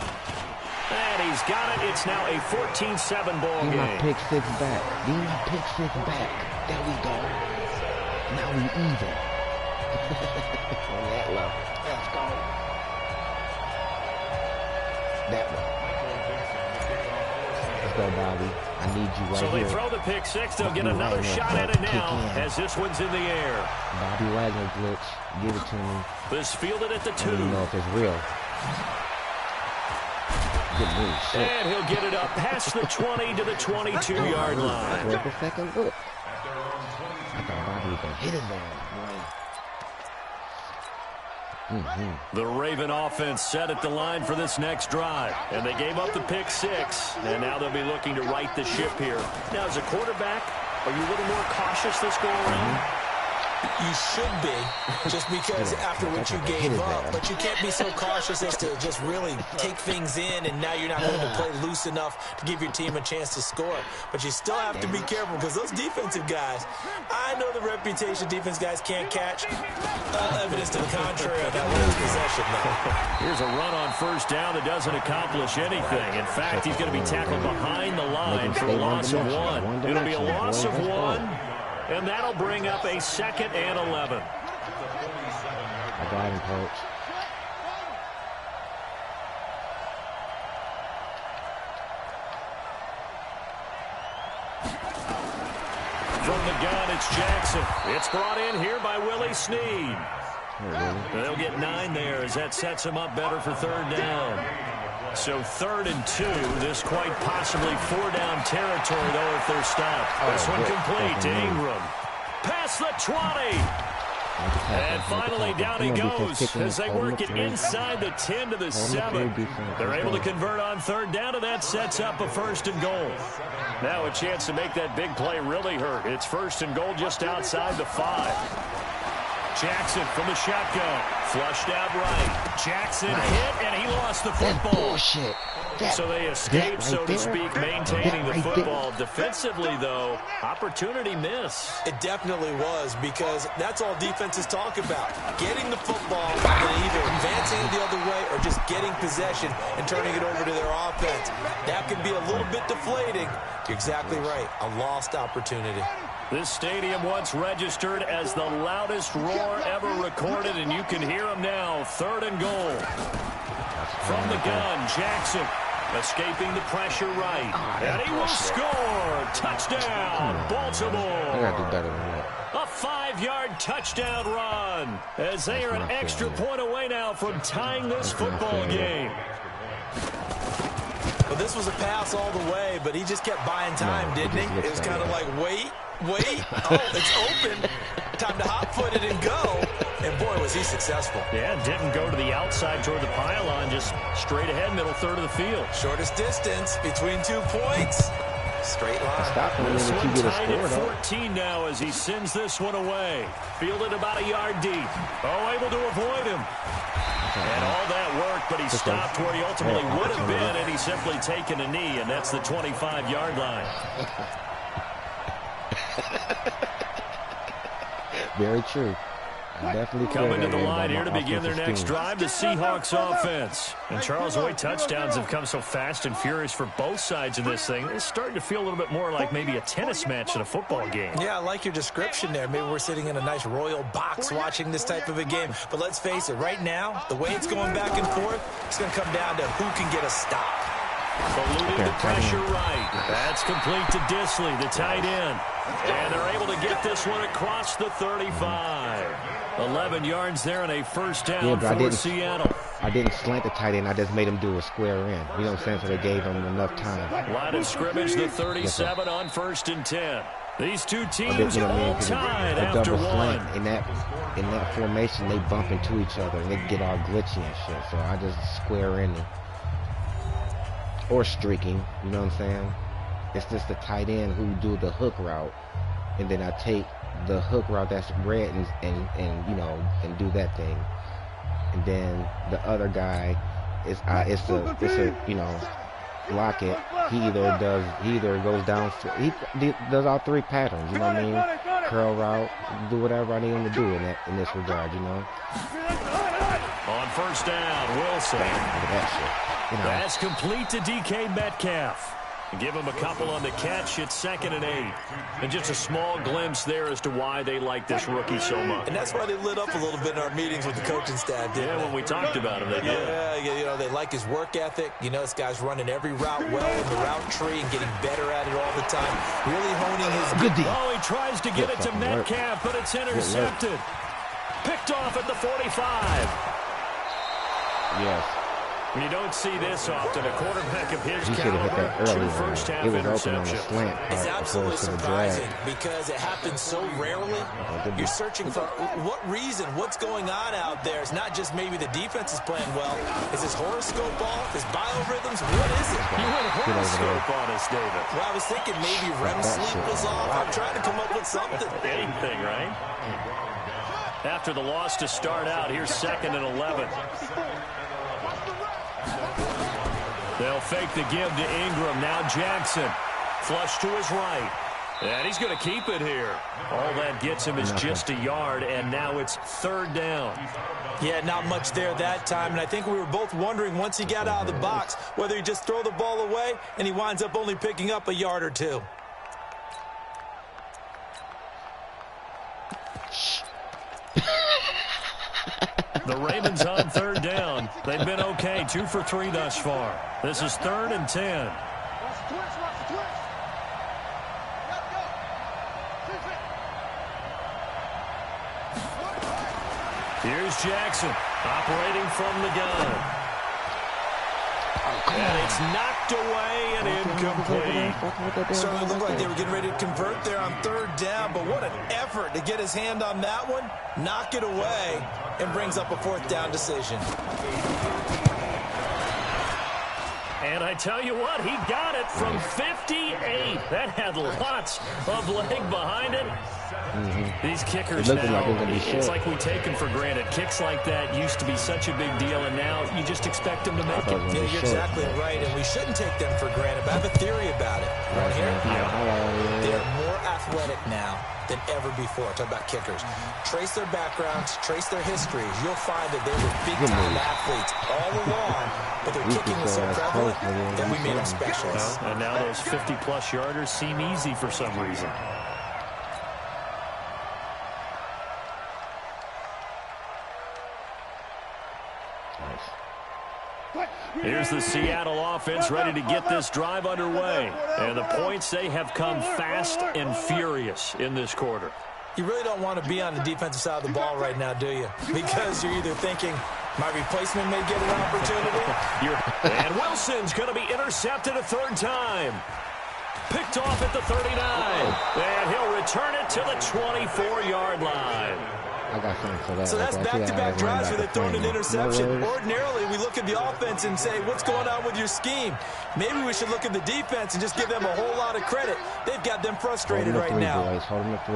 And he's got it. It's now a 14-7 ball Give my game. pick six back. Give my pick six back. There we go. Now we even. On that level. Let's go. That one. Let's go, Bobby. I need you right So they here. throw the pick six. They'll get another shot at it now as this one's in the air. Bobby Wagner glitch. Give it to me. This fielded at the I don't even 2. know if it's real. Good move. Shit. And he'll get it up past the 20 to the 22-yard line. Wait a second. Look. I thought Bobby was going to hit it there. The Raven offense set at the line for this next drive. And they gave up the pick six. And now they'll be looking to right the ship here. Now, as a quarterback, are you a little more cautious this go around? You should be, just because after what you gave up. But you can't be so cautious as to just really take things in, and now you're not going to play loose enough to give your team a chance to score. But you still have to be careful, because those defensive guys, I know the reputation defense guys can't catch. Evidence to the contrary on that last possession, though. Here's a run on first down that doesn't accomplish anything. In fact, he's going to be tackled behind the line for a loss of 1. It'll be a loss of 1. And that'll bring up a 2nd and 11. I got him, coach. From the gun, it's Jackson. It's brought in here by Willie Snead. They'll get 9 there as that sets him up better for third down. So 3rd and 2. This quite possibly 4-down territory, though, if they're stopped. This one complete to Ingram. Past the 20. And finally, down he goes as they work it inside the 10 to the 7. They're able to convert on third down, and that sets up a 1st and goal. Now a chance to make that big play really hurt. It's 1st and goal just outside the 5. Jackson from the shotgun. Flushed out right. Jackson hit, and he lost the football. Bullshit. So they escape, so to speak, maintaining the football. Defensively, though, opportunity miss. It definitely was, because that's all defenses talk about. Getting the football and either advancing it the other way or just getting possession and turning it over to their offense. That can be a little bit deflating. You're exactly right. A lost opportunity. This stadium once registered as the loudest roar ever recorded, and you can hear them now. 3rd and goal. From the gun, Jackson escaping the pressure right. And he will score. Touchdown, Baltimore. I got to do better than that. A 5-yard touchdown run as they are an extra point away now from tying this football game. Well, this was a pass all the way, but he just kept buying time, didn't he? It was kind of like, wait. Oh, it's open. Time to hot-foot it and go. And, boy, was he successful. Yeah, didn't go to the outside toward the pylon, just straight ahead, middle third of the field. Shortest distance between 2 points. Straight line. Stop him This if one you get a tied score, at though. 14 now as he sends this one away. Fielded about a yard deep. Oh, able to avoid him. And all that worked, but he stopped where he ultimately would have been, and he's simply taken a knee, and that's the 25-yard line. Very true. Definitely Coming to the line here to begin their next drive, the Seahawks offense. And Charles, the way touchdowns have come so fast and furious for both sides of this thing, it's starting to feel a little bit more like maybe a tennis match in a football game. Yeah, I like your description there. Maybe we're sitting in a nice royal box watching this type of a game. But let's face it, right now, the way it's going back and forth, it's going to come down to who can get a stop. Eluding the pressure right. That's complete to Disley, the tight end. And they're able to get this one across the 35. 11 yards there and a first down for Seattle. I didn't slant the tight end. I just made him do a square in. You know what I'm saying? So they gave him enough time. Line of scrimmage, the 37 on 1st and 10. These two teams all tied after one. In that formation, they bump into each other and they get all glitchy and shit. So I just square in or streaking. You know what I'm saying? It's just the tight end who do the hook route, and then I take the hook route that's red and you know, and do that thing. And then the other guy is it's a you know, block it. He either goes down, he does all three patterns, you know what I mean? Curl route, do whatever I need him to do in this regard, you know. On first down, Wilson. That shit, you know. That's complete to DK Metcalf. Give him a couple on the catch. It's 2nd and 8. And just a small glimpse there as to why they like this rookie so much. And that's why they lit up a little bit in our meetings with the coaching staff, didn't they? When we talked about him, they did. Yeah, you know, they like his work ethic. You know, this guy's running every route well in the route tree and getting better at it all the time. Really honing his good deal. Oh, he tries to get it to Metcalf, but it's intercepted. Picked off at the 45. Yes. And you don't see this often. A quarterback of his caliber, true first-half interception. It's absolutely surprising because it happens so rarely. You're searching for what reason, what's going on out there. It's not just maybe the defense is playing well. Is his horoscope off? His biorhythms? What is it? You went horoscope on us, David. Well, I was thinking maybe REM sleep was off. I'm trying to come up with something. Anything, right? After the loss to start out, here's 2nd and 11. They'll fake the give to Ingram. Now Jackson. Flush to his right. And he's going to keep it here. All that gets him is just a yard, and now it's 3rd down. Yeah, not much there that time, and I think we were both wondering once he got out of the box whether he just throw the ball away, and he winds up only picking up a yard or two. The Ravens on 3rd down. They've been okay, 2 for 3 thus far. This is 3rd and 10. Here's Jackson operating from the gun. And it's knocked away and incomplete. Certainly looked like they were getting ready to convert there on 3rd down, but what an effort to get his hand on that one, knock it away, and brings up a 4th down decision. And I tell you what, he got it from 58. That had lots of leg behind it. These kickers now, it's like we take them for granted. Kicks like that used to be such a big deal, and now you just expect them to make it. Yeah, you're exactly right, and we shouldn't take them for granted. But I have a theory about it. Right here, they're more athletic now than ever before. Talk about kickers. Trace their backgrounds, trace their histories. You'll find that they were big-time athletes all along, but their kicking was so prevalent that we made them specialists. And now those 50-plus yarders seem easy for some reason. Here's the Seattle offense ready to get this drive underway. And the points, they have come fast and furious in this quarter. You really don't want to be on the defensive side of the ball right now, do you? Because you're either thinking, my replacement may get an opportunity. And Wilson's going to be intercepted a 3rd time. Picked off at the 39. And he'll return it to the 24-yard line. I got something for that. So that's back-to-back drives where they've thrown an interception. Ordinarily, we look at the offense and say, what's going on with your scheme? Maybe we should look at the defense and just give them a whole lot of credit. They've got them frustrated right now. Hold them to 3.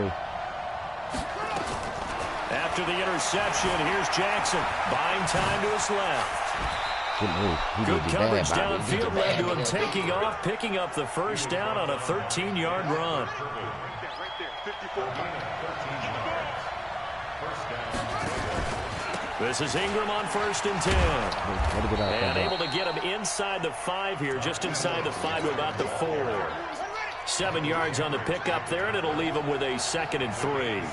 After the interception, here's Jackson. Buying time to his left. Good coverage downfield led to him taking off, picking up the 1st down on a 13-yard run. This is Ingram on 1st and 10. And able to get him inside the 5 here, just inside the 5 to about the 4. 7 yards on the pickup there, and it'll leave him with a 2nd and 3.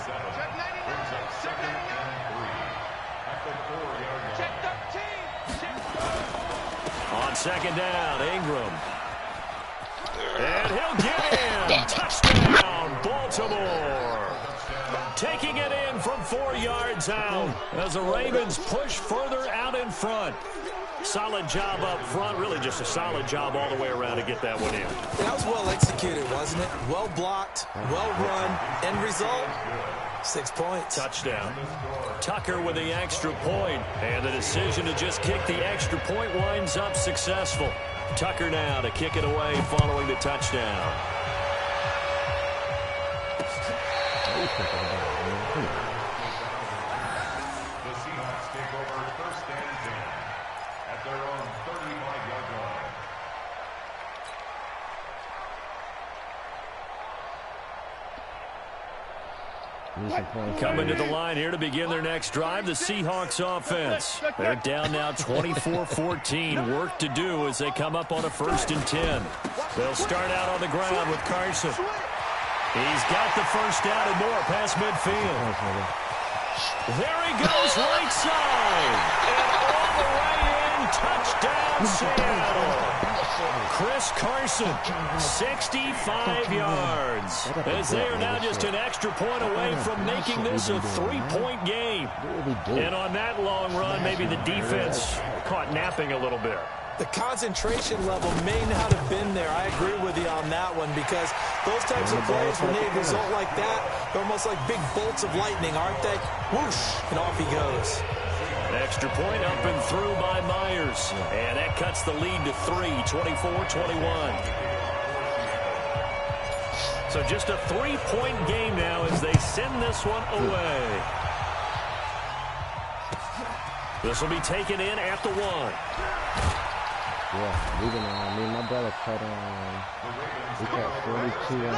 On second down. Ingram. And he'll get in. Touchdown, Baltimore. Taking it in from 4 yards out as the Ravens push further out in front. Solid job up front. Really just a solid job all the way around to get that one in. That was well executed, wasn't it? Well blocked, well run. End result, 6 points. Touchdown. Tucker with the extra point. And the decision to just kick the extra point winds up successful. Tucker now to kick it away following the touchdown. The Seahawks take over first and 10 at their own 35-yard line. Coming to the line here to begin their next drive, the Seahawks offense. They're down now 24-14. Work to do as they come up on a 1st and 10. They'll start out on the ground with Carson. He's got the first down and more past midfield. There he goes right side. And all the way in, touchdown Seattle. Chris Carson, 65 yards. As they are now just an extra point away from making this a 3-point game. And on that long run, maybe the defense caught napping a little bit. The concentration level may not have been there. I agree with you on that one because those types of plays, when they result like that, they're almost like big bolts of lightning, aren't they? Whoosh, and off he goes. Extra point up and through by Myers. And that cuts the lead to 3, 24-21. So just a 3-point game now as they send this one away. This will be taken in at the 1. Yeah, even me and my brother cut we cut 42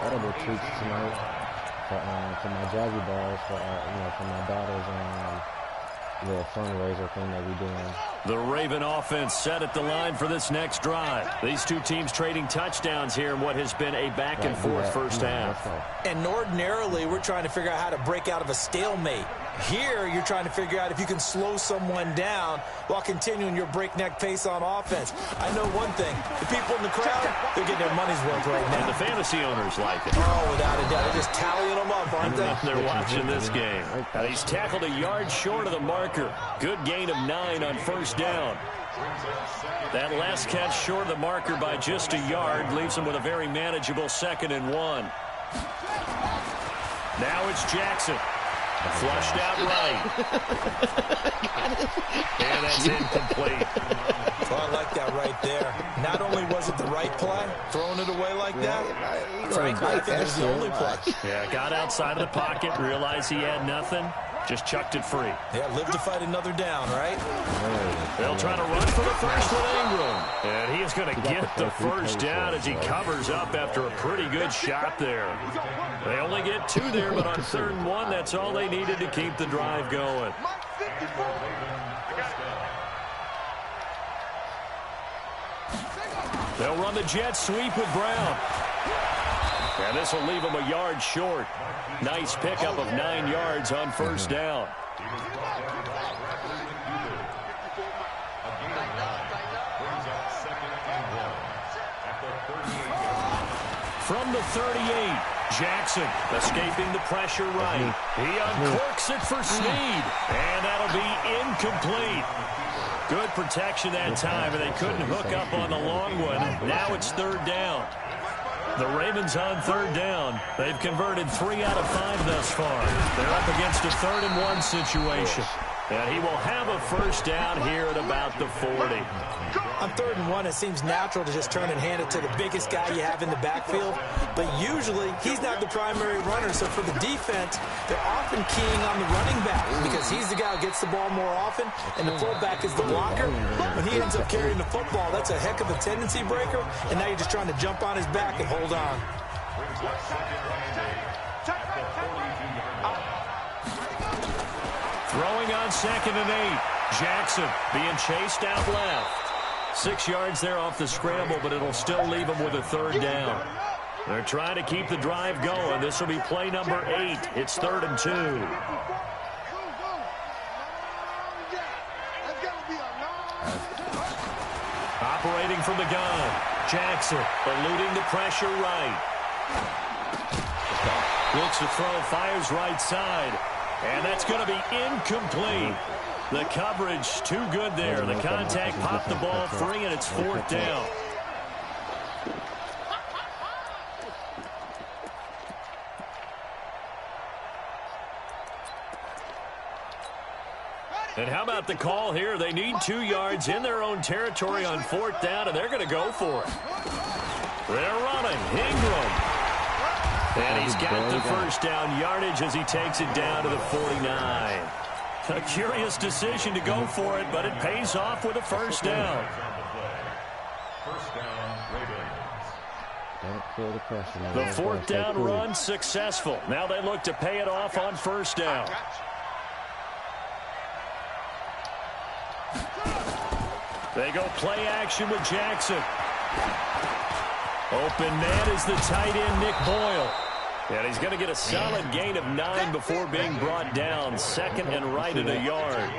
audible tweets tonight for my Jazzy Balls for my daughter's little fundraiser thing that we doing. The Raven offense set at the line for this next drive. These two teams trading touchdowns here in what has been a back-and-forth first half. And ordinarily, we're trying to figure out how to break out of a stalemate. Here, you're trying to figure out if you can slow someone down while continuing your breakneck pace on offense. I know one thing. The people in the crowd, they're getting their money's worth right now. And the fantasy owners like it. Oh, without a doubt. They're just tallying them up, aren't they? They're watching this game. And he's tackled a yard short of the marker. Good gain of 9 on first down. That last catch short of the marker by just a yard leaves him with a very manageable 2nd and 1. Now it's Jackson. Flushed out right. And that's incomplete. Well, I like that right there. Not only was it the right play, throwing it away like that, frankly, I think it was the only play. Yeah, got outside of the pocket, realized he had nothing, just chucked it free. Yeah, live to fight another down, right? They'll try to run for the first with Ingram. And he is going to get the first down as he covers up after a pretty good shot there. They only get 2 there, but on 3rd and 1, that's all they needed to keep the drive going. They'll run the jet sweep with Brown. And this will leave him a yard short. Nice pickup of 9 yards on first down. From the 38, Jackson escaping the pressure right. He uncorks it for Snead, and that'll be incomplete. Good protection that time, and they couldn't hook up on the long one. Now it's 3rd down. The Ravens on 3rd down. They've converted 3 out of 5 thus far. They're up against a 3rd and 1 situation. And he will have a first down here at about the 40. On 3rd and 1, it seems natural to just turn and hand it to the biggest guy you have in the backfield. But usually, he's not the primary runner. So for the defense, they're often keying on the running back because he's the guy who gets the ball more often, and the fullback is the blocker. When he ends up carrying the football, that's a heck of a tendency breaker, and now you're just trying to jump on his back and hold on. Throwing on 2nd and 8. Jackson being chased out left. 6 yards there off the scramble, but it'll still leave him with a 3rd down. They're trying to keep the drive going. This will be play number 8. It's 3rd and 2. operating from the gun. Jackson eluding the pressure right. Looks to throw, fires right side. And that's going to be incomplete. The coverage too good there. The contact popped the ball free, and it's 4th down. And how about the call here? They need 2 yards in their own territory on 4th down, and they're going to go for it. They're running. Ingram. And he's got the first down yardage as he takes it down to the 49. A curious decision to go for it, but it pays off with a first down. First down, Ravens. Don't feel the pressure. The 4th down run successful. Now they look to pay it off on first down. They go play action with Jackson. Open man is the tight end, Nick Boyle. And he's going to get a solid gain of 9 before being brought down. 2nd and right at a yard.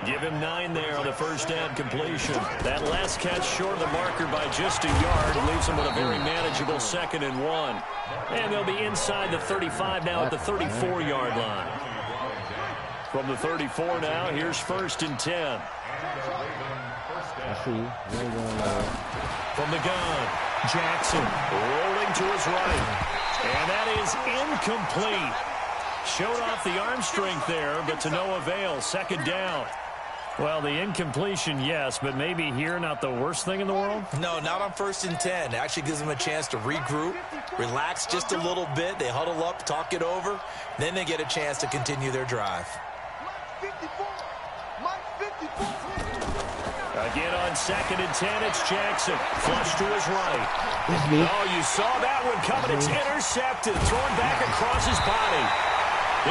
Give him 9 there on the first down completion. That last catch short of the marker by just a yard leaves him with a very manageable 2nd and 1. And they'll be inside the 35 now at the 34-yard line. From the 34 now, here's 1st and 10. I see you. From the gun, Jackson rolling to his right. And that is incomplete. Showed off the arm strength there, but to no avail. 2nd down. Well, the incompletion, yes, but maybe here not the worst thing in the world? No, not on 1st and 10. It actually gives them a chance to regroup, relax just a little bit. They huddle up, talk it over. Then they get a chance to continue their drive. Again on 2nd and 10, it's Jackson. Flush to his right. Oh, you saw that one coming. It's intercepted. Thrown back across his body.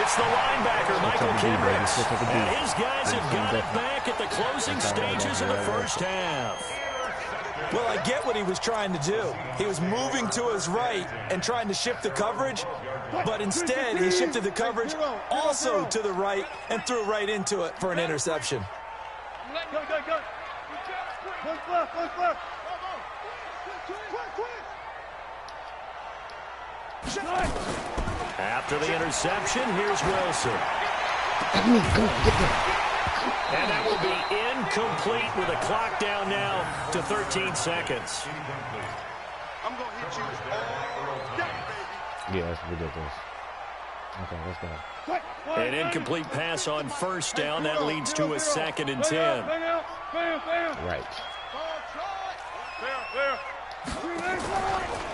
It's the linebacker, Michael Kendricks. And his guys have got it back at the closing stages of the first half. Well, I get what he was trying to do. He was moving to his right and trying to shift the coverage, but instead he shifted the coverage also to the right and threw right into it for an interception. Go. Push left. After the interception, here's Wilson. And that will be incomplete with a clock down now to 13 seconds. I'm going to hit you all day, baby. Yeah, that's ridiculous. Okay, let's go. An incomplete pass on first down. That leads to a 2nd and 10. Right.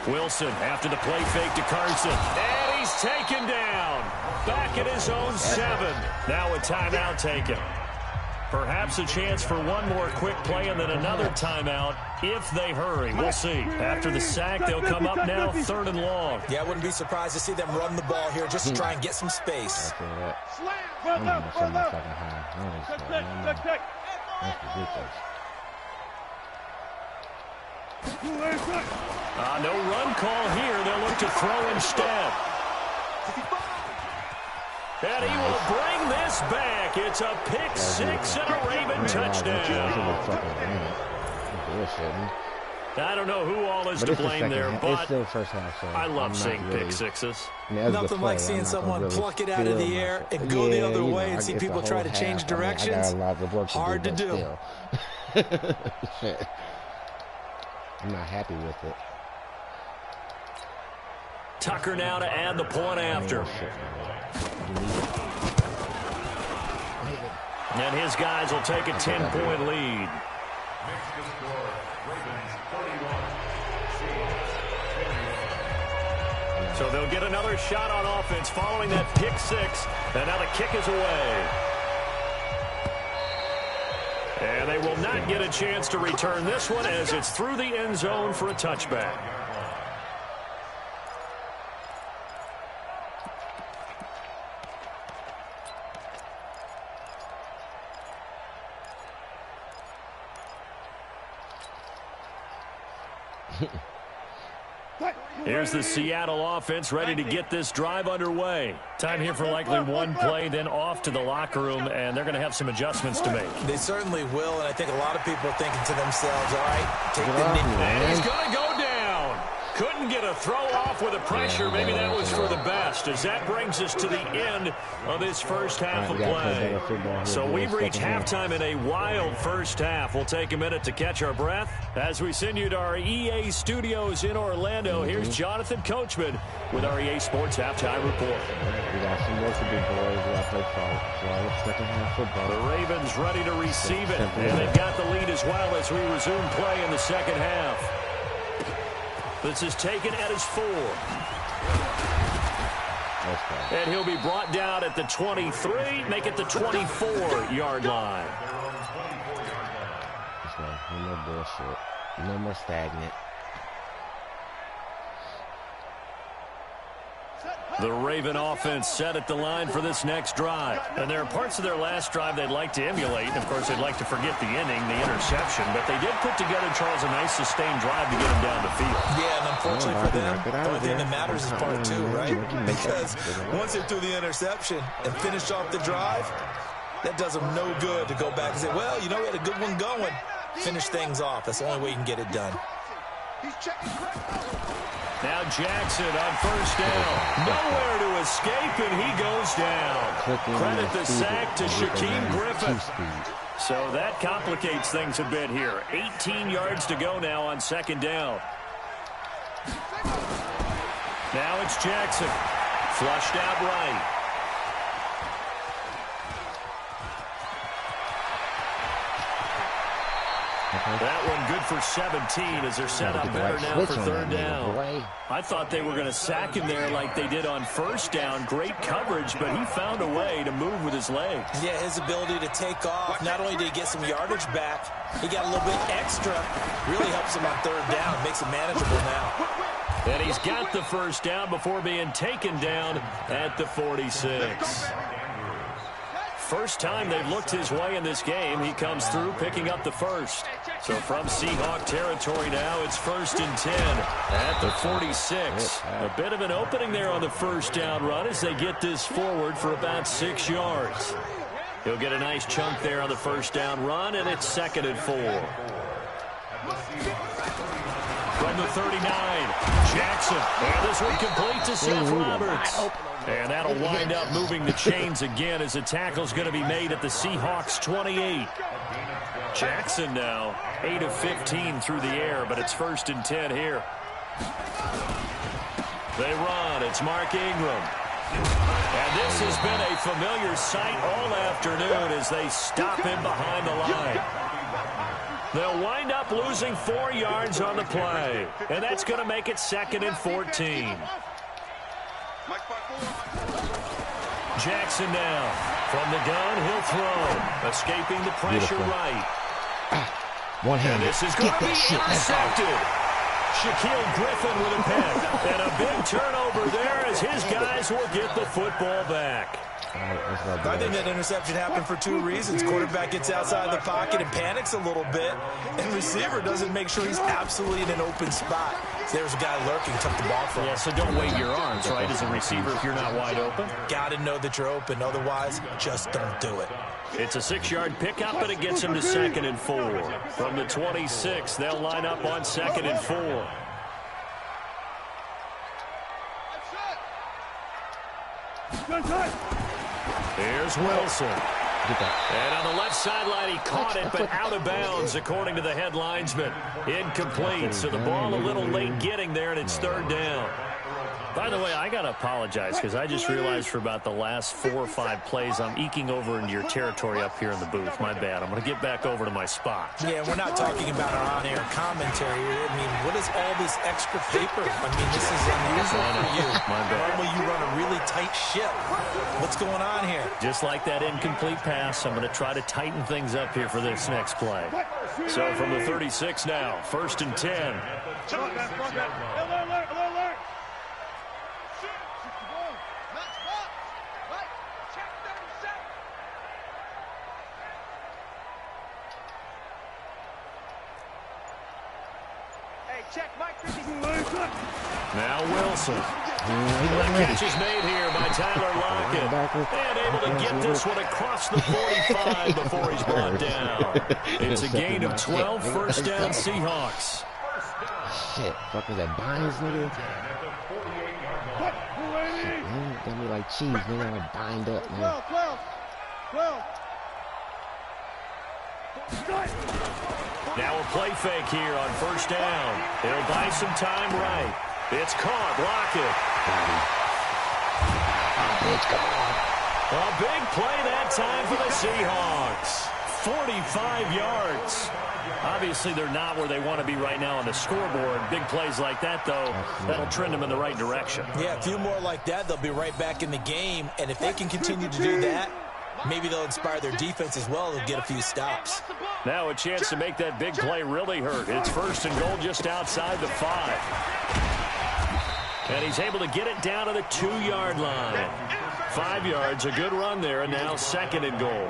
Wilson after the play fake to Carson. And he's taken down. Back at his own 7. Now a timeout taken. Perhaps a chance for one more quick play and then another timeout if they hurry. We'll see. After the sack, they'll come up now 3rd and long. Yeah, I wouldn't be surprised to see them run the ball here just to try and get some space. That's ridiculous. No run call here. They'll look to throw instead. And he will bring this back. It's a pick 6 and a Raven touchdown. I don't know who all is to blame there, but I love seeing pick sixes. Nothing like seeing someone pluck it out of the air and go the other way and see people try to change directions. Hard to do. I'm not happy with it. Tucker now to add the point after. And his guys will take a 10-point lead. So they'll get another shot on offense following that pick 6. And now the kick is away. And they will not get a chance to return this one as it's through the end zone for a touchback. Here's the Seattle offense ready to get this drive underway. Time here for likely one play, then off to the locker room, and they're going to have some adjustments to make. They certainly will, and I think a lot of people are thinking to themselves, all right, take the knee. And he's going to go down. Couldn't get a throw off with the pressure. Maybe that was for the best, as that brings us to the end of this first half of play. So we've reached halftime in a wild first half. We'll take a minute to catch our breath as we send you to our EA studios in Orlando. Here's Jonathan Coachman with our EA Sports Halftime Report. We got some work to do, boys. We got to play for second half football. The Ravens ready to receive it, and they've got the lead as well as we resume play in the second half. This is taken at his 4. And he'll be brought down at the 23, make it the 24-yard line. No more bullshit. No more stagnant. The Raven offense set at the line for this next drive. And there are parts of their last drive they'd like to emulate. And, of course, they'd like to forget the inning, the interception. But they did put together, Charles, a nice sustained drive to get them down the field. Yeah, and unfortunately for them, the only thing that matters is part 2, right? Because once they threw the interception and finished off the drive, that does them no good to go back and say, well, you know, we had a good one going. Finish things off. That's the only way you can get it done. Now Jackson on first down. Nowhere to escape, and he goes down. Credit the sack to Shaquem Griffin. So that complicates things a bit here. 18 yards to go now on second down. Now it's Jackson. Flushed out right. That one good for 17 as they're set up better now for third down. I thought they were going to sack him there like they did on first down. Great coverage, but he found a way to move with his legs. Yeah, his ability to take off. Not only did he get some yardage back, he got a little bit extra. Really helps him on third down. Makes it manageable now. And he's got the first down before being taken down at the 46. First time they've looked his way in this game. He comes through picking up the first. So from Seahawk territory now, it's 1st and 10 at the 46. A bit of an opening there on the first down run as they get this forward for about 6 yards. He'll get a nice chunk there on the first down run, and it's 2nd and 4. From the 39, Jackson. And this one complete to Seth Roberts. And that'll wind up moving the chains again as the tackle's going to be made at the Seahawks 28. Jackson now 8 of 15 through the air, but it's 1st and 10 here. They run. It's Mark Ingram. And this has been a familiar sight all afternoon as they stop him behind the line. They'll wind up losing 4 yards on the play, and that's going to make it 2nd and 14. Jackson now. From the gun, he'll throw. Escaping the pressure right. One-handed. And this is going to be intercepted. Shaquem Griffin with a pick. And a big turnover there as his guys will get the football back. I think that interception happened for 2 reasons. Quarterback gets outside the pocket and panics a little bit, and receiver doesn't make sure he's absolutely in an open spot. There's a guy lurking, took the ball from him. Yeah, so don't wave your arms, right, as a receiver if you're not wide open. Got to know that you're open. Otherwise, just don't do it. It's a 6-yard pickup, but it gets him to 2nd and 4. From the 26, they'll line up on 2nd and 4. Here's Wilson. And on the left sideline, he caught it, but out of bounds, according to the head linesman. Incomplete, so the ball a little late getting there, and it's 3rd down. By the way, I got to apologize because I just realized for about the last 4 or 5 plays, I'm eking over into your territory up here in the booth. My bad. I'm going to get back over to my spot. Yeah, we're not talking about our on-air commentary. I mean, what is all this extra paper? I mean, this is unusual for you. My bad. Normally, you run a really tight ship. What's going on here? Just like that incomplete pass, I'm going to try to tighten things up here for this next play. So from the 36 now, 1st and 10. Check, Mike. Now Wilson. The catch is made here by Tyler Lockett. And able to get this one across the 45 before he's brought down. It's a gain of 12, first down Seahawks. Shit, fuck was that Bynes, nigga? Shit, man, got me like cheese, man. I bind up, man. 12. Now a play fake here on first down. It'll buy some time right. It's caught. Lockett. A big play that time for the Seahawks. 45 yards. Obviously, they're not where they want to be right now on the scoreboard. Big plays like that, though, that'll trend them in the right direction. Yeah, a few more like that, they'll be right back in the game. And if they can continue to do that, maybe they'll inspire their defense as well and get a few stops. Now a chance to make that big play really hurt. It's first and goal just outside the 5. And he's able to get it down to the 2-yard line. 5 yards, a good run there, and now second and goal.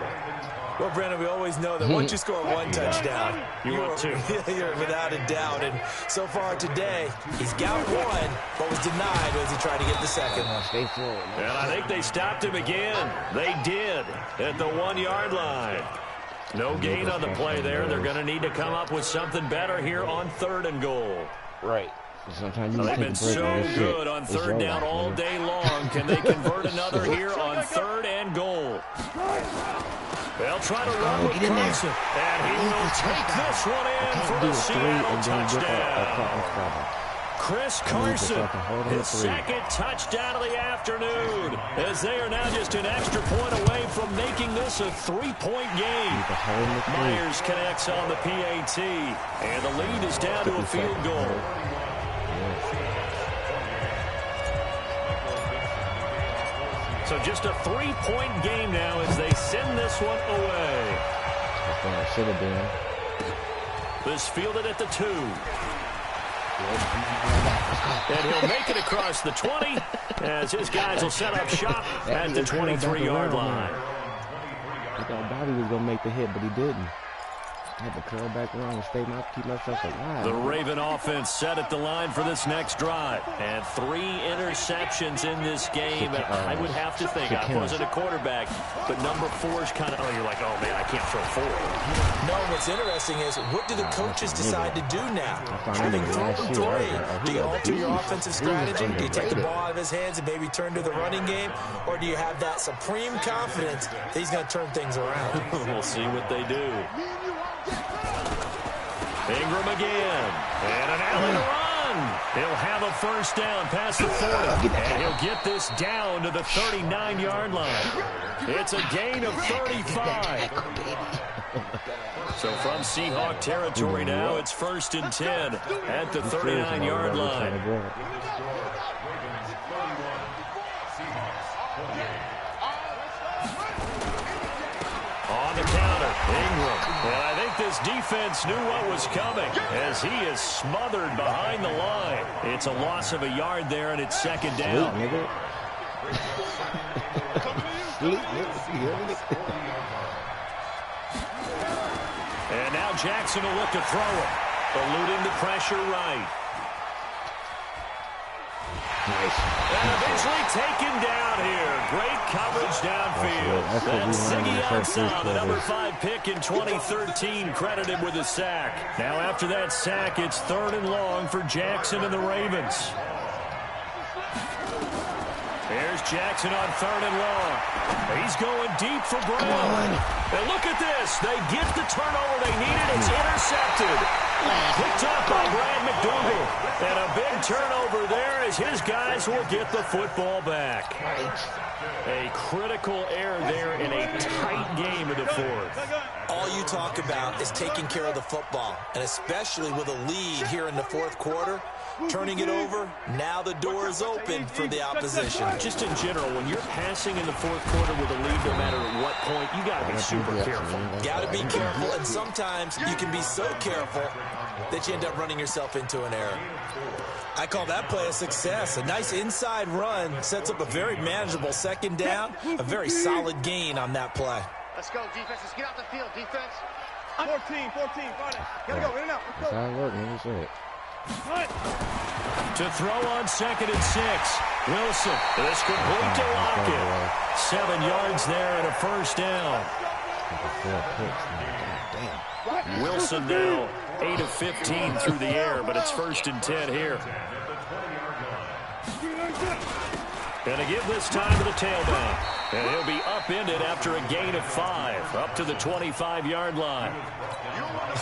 Well, Brandon, we always know that once you score one touchdown, you want two. You're without a doubt. And so far today, he's got one, but was denied as he tried to get the second. And I think they stopped him again. They did at the 1-yard line. No gain on the play there. They're going to need to come up with something better here on third and goal. Right. Sometimes you They've been so good on third down all day long. Can they convert another here on third and goal? They'll try to run with Carson. And he will take this one in for the Seattle touchdown. Chris Carson, his second touchdown of the afternoon, as they are now just an extra point away from making this a 3-point game. Myers connects on the PAT, and the lead is down to a field goal. So just a 3-point game now as they send this one away. Should have been. This fielded at the 2. And he'll make it across the 20 as his guys will set up shop at the 23-yard line. I thought Bobby was going to make the hit, but he didn't. I had to curl back around and keep myself alive. The Raven offense set at the line for this next drive. And 3 interceptions in this game. And I would have to think, I wasn't a quarterback, but number 4 is kind of, you're like, oh, man, I can't throw 4. No, what's interesting is, what do the coaches decide to do now? Having thrown 3, do you alter your offensive strategy? Do you take the ball out of his hands and maybe turn to the running game? Or do you have that supreme confidence that he's going to turn things around? We'll see what they do. Ingram again, and an Allen run. He'll have a first down past the 40, and he'll get this down to the 39-yard line. It's a gain of 35. So from Seahawk territory now, it's first and 10 at the 39-yard line. On the counter, Ingram. And I think this defense knew what was coming as he is smothered behind the line. It's a loss of a yard there, and it's second down. And now Jackson will look to throw it, eluding the pressure right. And eventually taken down here. Great coverage downfield. That's Ziggy Ansah, the number 5 pick in 2013, credited with a sack. Now after that sack, it's third and long for Jackson and the Ravens. Here's Jackson on third and long. He's going deep for Brown. And look at this. They get the turnover they needed. It's intercepted. Picked up by Brad McDougal. And a big turnover there as his guys will get the football back. A critical error there in a tight game of the fourth. All you talk about is taking care of the football, and especially with a lead here in the fourth quarter. Turning it over, now the door is open for the opposition. Just in general, when you're passing in the fourth quarter with a lead, no matter at what point, you got to be super careful. Got to be careful, and sometimes you can be so careful that you end up running yourself into an error. I call that play a success. A nice inside run sets up a very manageable second down, a very solid gain on that play. Let's go, defense. Let's get out the field, defense. 14, Friday. Gotta go, in and out. Let's go. That's how it works, man. That's it. To throw on 2nd and 6. Wilson, this complete to Lockett. 7 yards there and a first down. Wilson now 8 of 15 through the air, but it's 1st and 10 here. Going to give this time to the tailback. And he'll be upended after a gain of 5, up to the 25-yard line.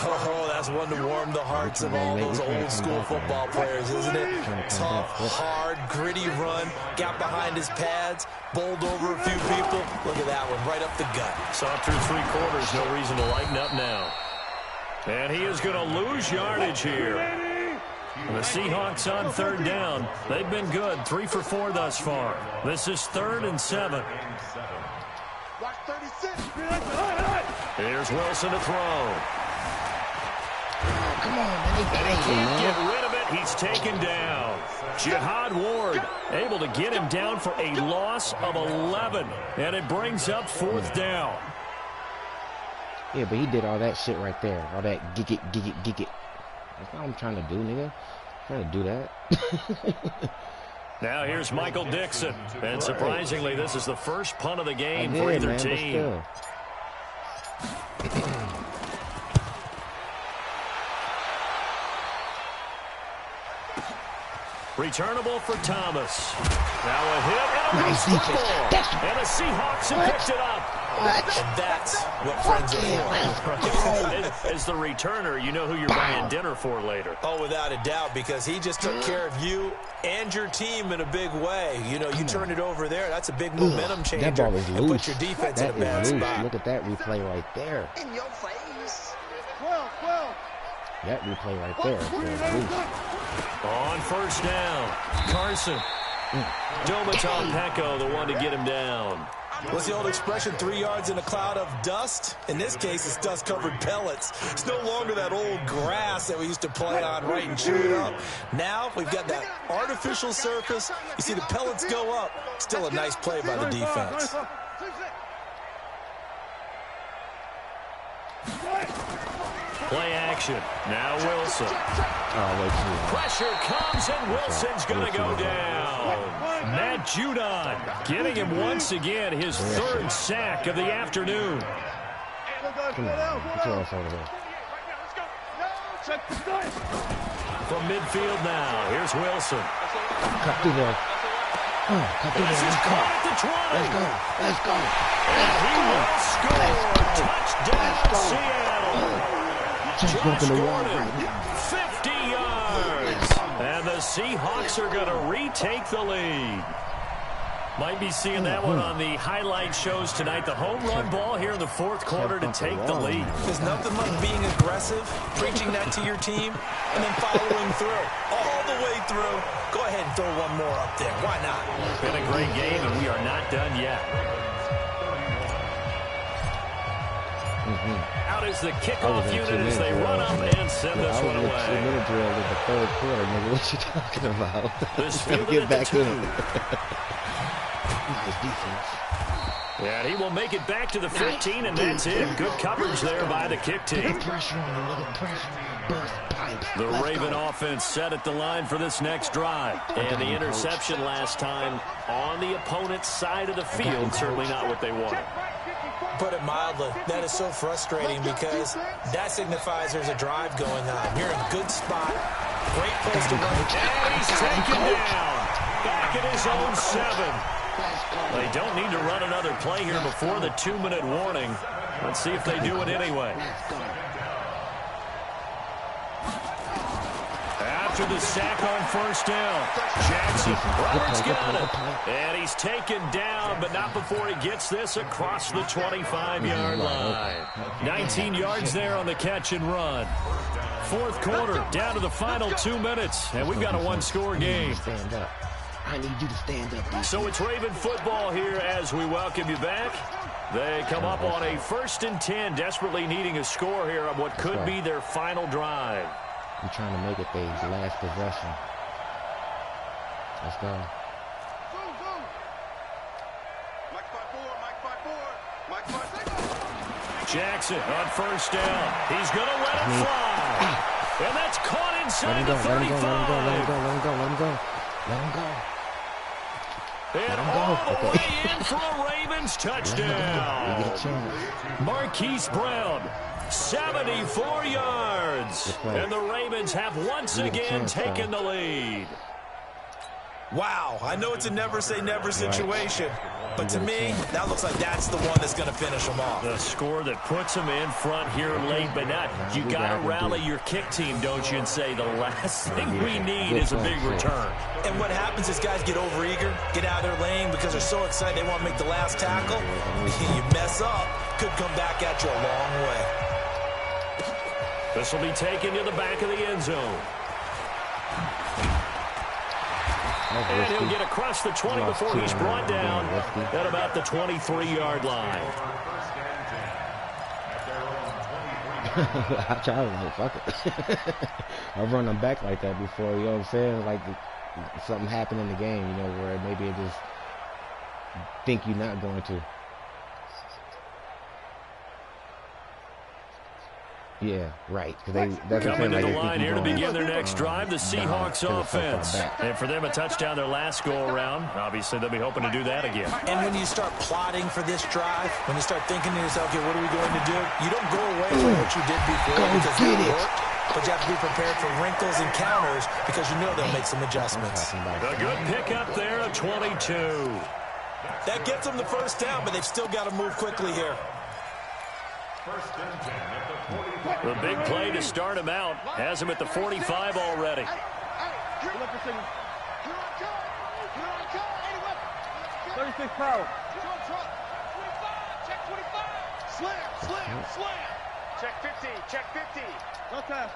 Oh, that's one to warm the hearts of all those old-school football players, isn't it? Tough, hard, gritty run, got behind his pads, bowled over a few people. Look at that one, right up the gut. Saw through 3 quarters, no reason to lighten up now. And he is going to lose yardage here. The Seahawks on 3rd down. They've been good, 3 for 4 thus far. This is 3rd and 7. Here's Wilson to throw. Come on, man. And he can't get rid of it. He's taken down. Jihad Ward able to get him down for a loss of 11. And it brings up 4th down. Yeah, but he did all that shit right there. All that gig it. That's not what I'm trying to do, nigga. I'm trying to do that. Now here's Michael Dixon. And surprisingly, this is the first punt of the game for either team. Returnable for Thomas. Now a hit and a nice football. And the Seahawks have picked it up. And that's what friends are for. As the returner, you know who you're buying dinner for later. Oh, without a doubt, because he just took care of you and your team in a big way. You know, you turn it over there. That's a big momentum changer. That ball is loose. And put your defense in a bad spot. Look at that replay right there. In your face. 12. That replay right there. On 1st down, Carson. Domaton Pecco, the one to get him down. What's the old expression, 3 yards in a cloud of dust? In this case, it's dust-covered pellets. It's no longer that old grass that we used to play on, right, and chew it up. Now we've got that artificial surface. You see the pellets go up. Still a nice play by the defense. Play action. Now Wilson. Pressure comes, and Wilson's going to go down. Matt Judon getting him once again his 3rd sack of the afternoon. Come on, get your ass over there. From midfield now, here's Wilson. Cut through there. Cut through there. Let's go. Let's go. And he will score. Touchdown, Seattle. Josh Gordon, 50 yards. And the Seahawks are going to retake the lead. Might be seeing that one on the highlight shows tonight. The home run ball here in the 4th quarter to take the lead. There's nothing like being aggressive, preaching that to your team, and then following through. All the way through. Go ahead and throw one more up there. Why not? Been a great game, and we are not done yet. Out is the kickoff unit as they run up and send this one away. 2-minute drill in the 3rd quarter, nigga. What you talking about? This field get back to in it. Nice defense. Yeah, he will make it back to the 15, and that's it. Good coverage there by the kick team. The Raven offense set at the line for this next drive. And the interception last time on the opponent's side of the field. Certainly not what they wanted. Put it mildly, that is so frustrating because that signifies there's a drive going on. You're in a good spot. Great place to run. And he's taken down. Back at his own 7. They don't need to run another play here before the 2-minute warning. Let's see if they do it anyway. After the sack on 1st down, Jackson Roberts got it. And he's taken down, but not before he gets this across the 25-yard line. 19 yards there on the catch and run. 4th quarter, down to the final 2 minutes, and we've got a 1-score game. Stand up. I need you to stand up. So it's Raven football here as we welcome you back. They come up on a 1st and 10, desperately needing a score here on what could be their final drive. I'm trying to make it their last possession. Let's go. Jackson on 1st down. He's going to let it fly. And that's caught inside the 35. Let him go. And all the way in for a Ravens touchdown. Marquise Brown, 74 yards. And the Ravens have once again taken the lead. Wow, I know it's a never-say-never situation, but to me, that looks like that's the one that's going to finish them off. The score that puts them in front here late, but not. You got to rally your kick team, don't you, and say the last thing we need is a big return. And what happens is guys get overeager, get out of their lane because they're so excited they want to make the last tackle. You mess up, could come back at you a long way. This will be taken to the back of the end zone. And he'll get across the 20 before he's brought down at about the 23-yard line. I try to like, fuck it. I've run them back like that before, you know what I'm saying? Like something happened in the game, you know, where maybe it just think you're not going to. Yeah, right. Coming to the line here to begin their next drive, the Seahawks offense. And for them, a touchdown their last go-around. Obviously, they'll be hoping to do that again. And when you start plotting for this drive, when you start thinking to yourself, okay, what are we going to do? You don't go away from what you did before because it worked. But you have to be prepared for wrinkles and counters because you know they'll make some adjustments. A good pickup there, a 22. That gets them the first down, but they've still got to move quickly here. The big play to start him out has him at the 45 already. 36 power. Check 25. Slam. Check 50. Run pass.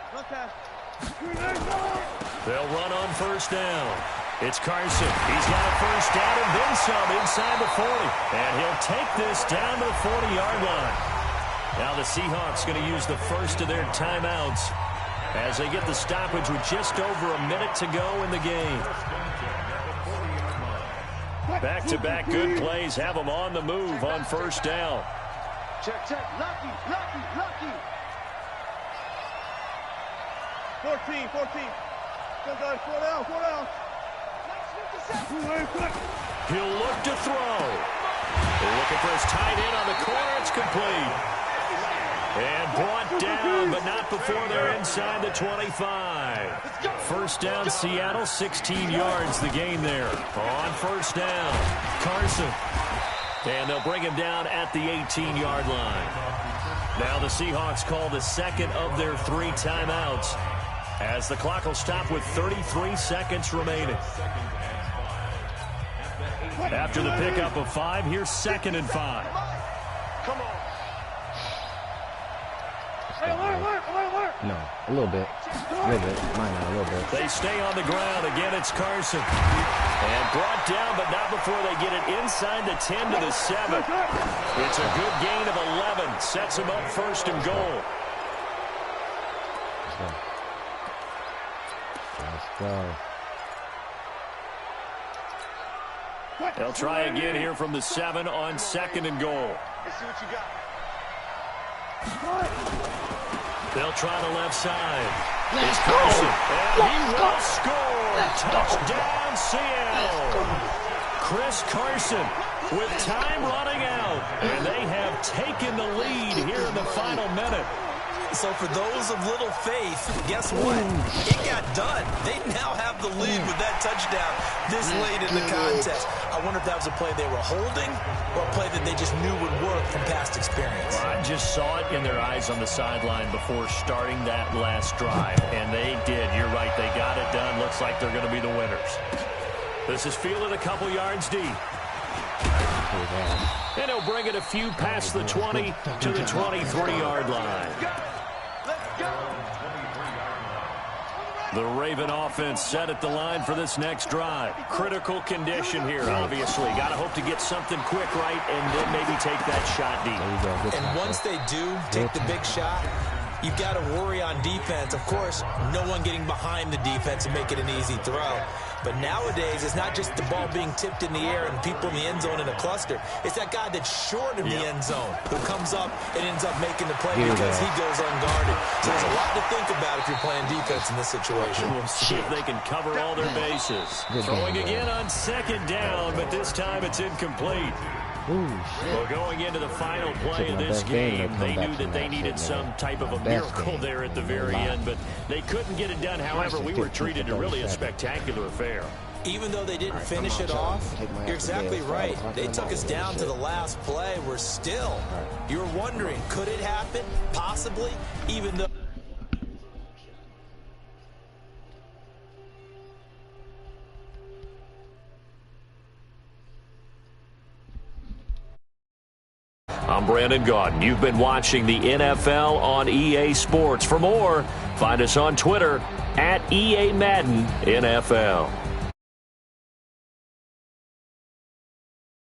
They'll run on first down. It's Carson. He's got a first down and then some inside the 40. And he'll take this down to the 40-yard line. Now the Seahawks going to use the first of their timeouts as they get the stoppage with just over a minute to go in the game. Back-to-back good plays have them on the move on first down. Check. Lucky. 14. Go guys, 4 down. He'll look to throw. They're looking for his tight end on the corner. It's complete. And brought down, but not before they're inside the 25. First down, Seattle, 16 yards, the gain there. On first down, Carson. And they'll bring him down at the 18-yard line. Now the Seahawks call the second of their 3 timeouts as the clock will stop with 33 seconds remaining. After the pickup of 5, here's 2nd and 5. Come on. Alert. No, a little bit. Minor, a little bit. They stay on the ground. Again, it's Carson. And brought down, but not before they get it inside the 10 to the 7. It's a good gain of 11. Sets them up first and goal. Let's go. They'll try again here from the 7 on 2nd and goal. Let's see what you got. They'll try the left side. It's Carson. And he will score. Touchdown, Seattle. Chris Carson with time running out. And they have taken the lead here in the final minute. So for those of little faith, guess what? It got done. They now have the lead with that touchdown this late in the contest. I wonder if that was a play they were holding or a play that they just knew would work from past experience. Well, I just saw it in their eyes on the sideline before starting that last drive, and they did. You're right. They got it done. Looks like they're going to be the winners. This is fielded a couple yards deep. And he'll bring it a few past the 20 to the 23-yard line. The Raven offense set at the line for this next drive. Critical condition here, obviously. Got to hope to get something quick right and then maybe take that shot deep. And once they do take the big shot, you've got to worry on defense. Of course, no one getting behind the defense and make it an easy throw. But nowadays, it's not just the ball being tipped in the air and people in the end zone in a cluster. It's that guy that's short of the end zone who comes up and ends up making the play because he goes unguarded. So there's a lot to think about if you're playing defense in this situation. We'll see if they can cover all their bases. Throwing again on second down, but this time it's incomplete. Well, going into the final play of this game, they knew that they needed some type of a miracle there at the very end, but they couldn't get it done. However, we were treated to really a spectacular affair. Even though they didn't finish it off, you're exactly right. They took us down to the last play. We're still, you're wondering, could it happen? Possibly, even though. I'm Brandon Gaudin. You've been watching the NFL on EA Sports. For more, find us on Twitter @EA Madden NFL.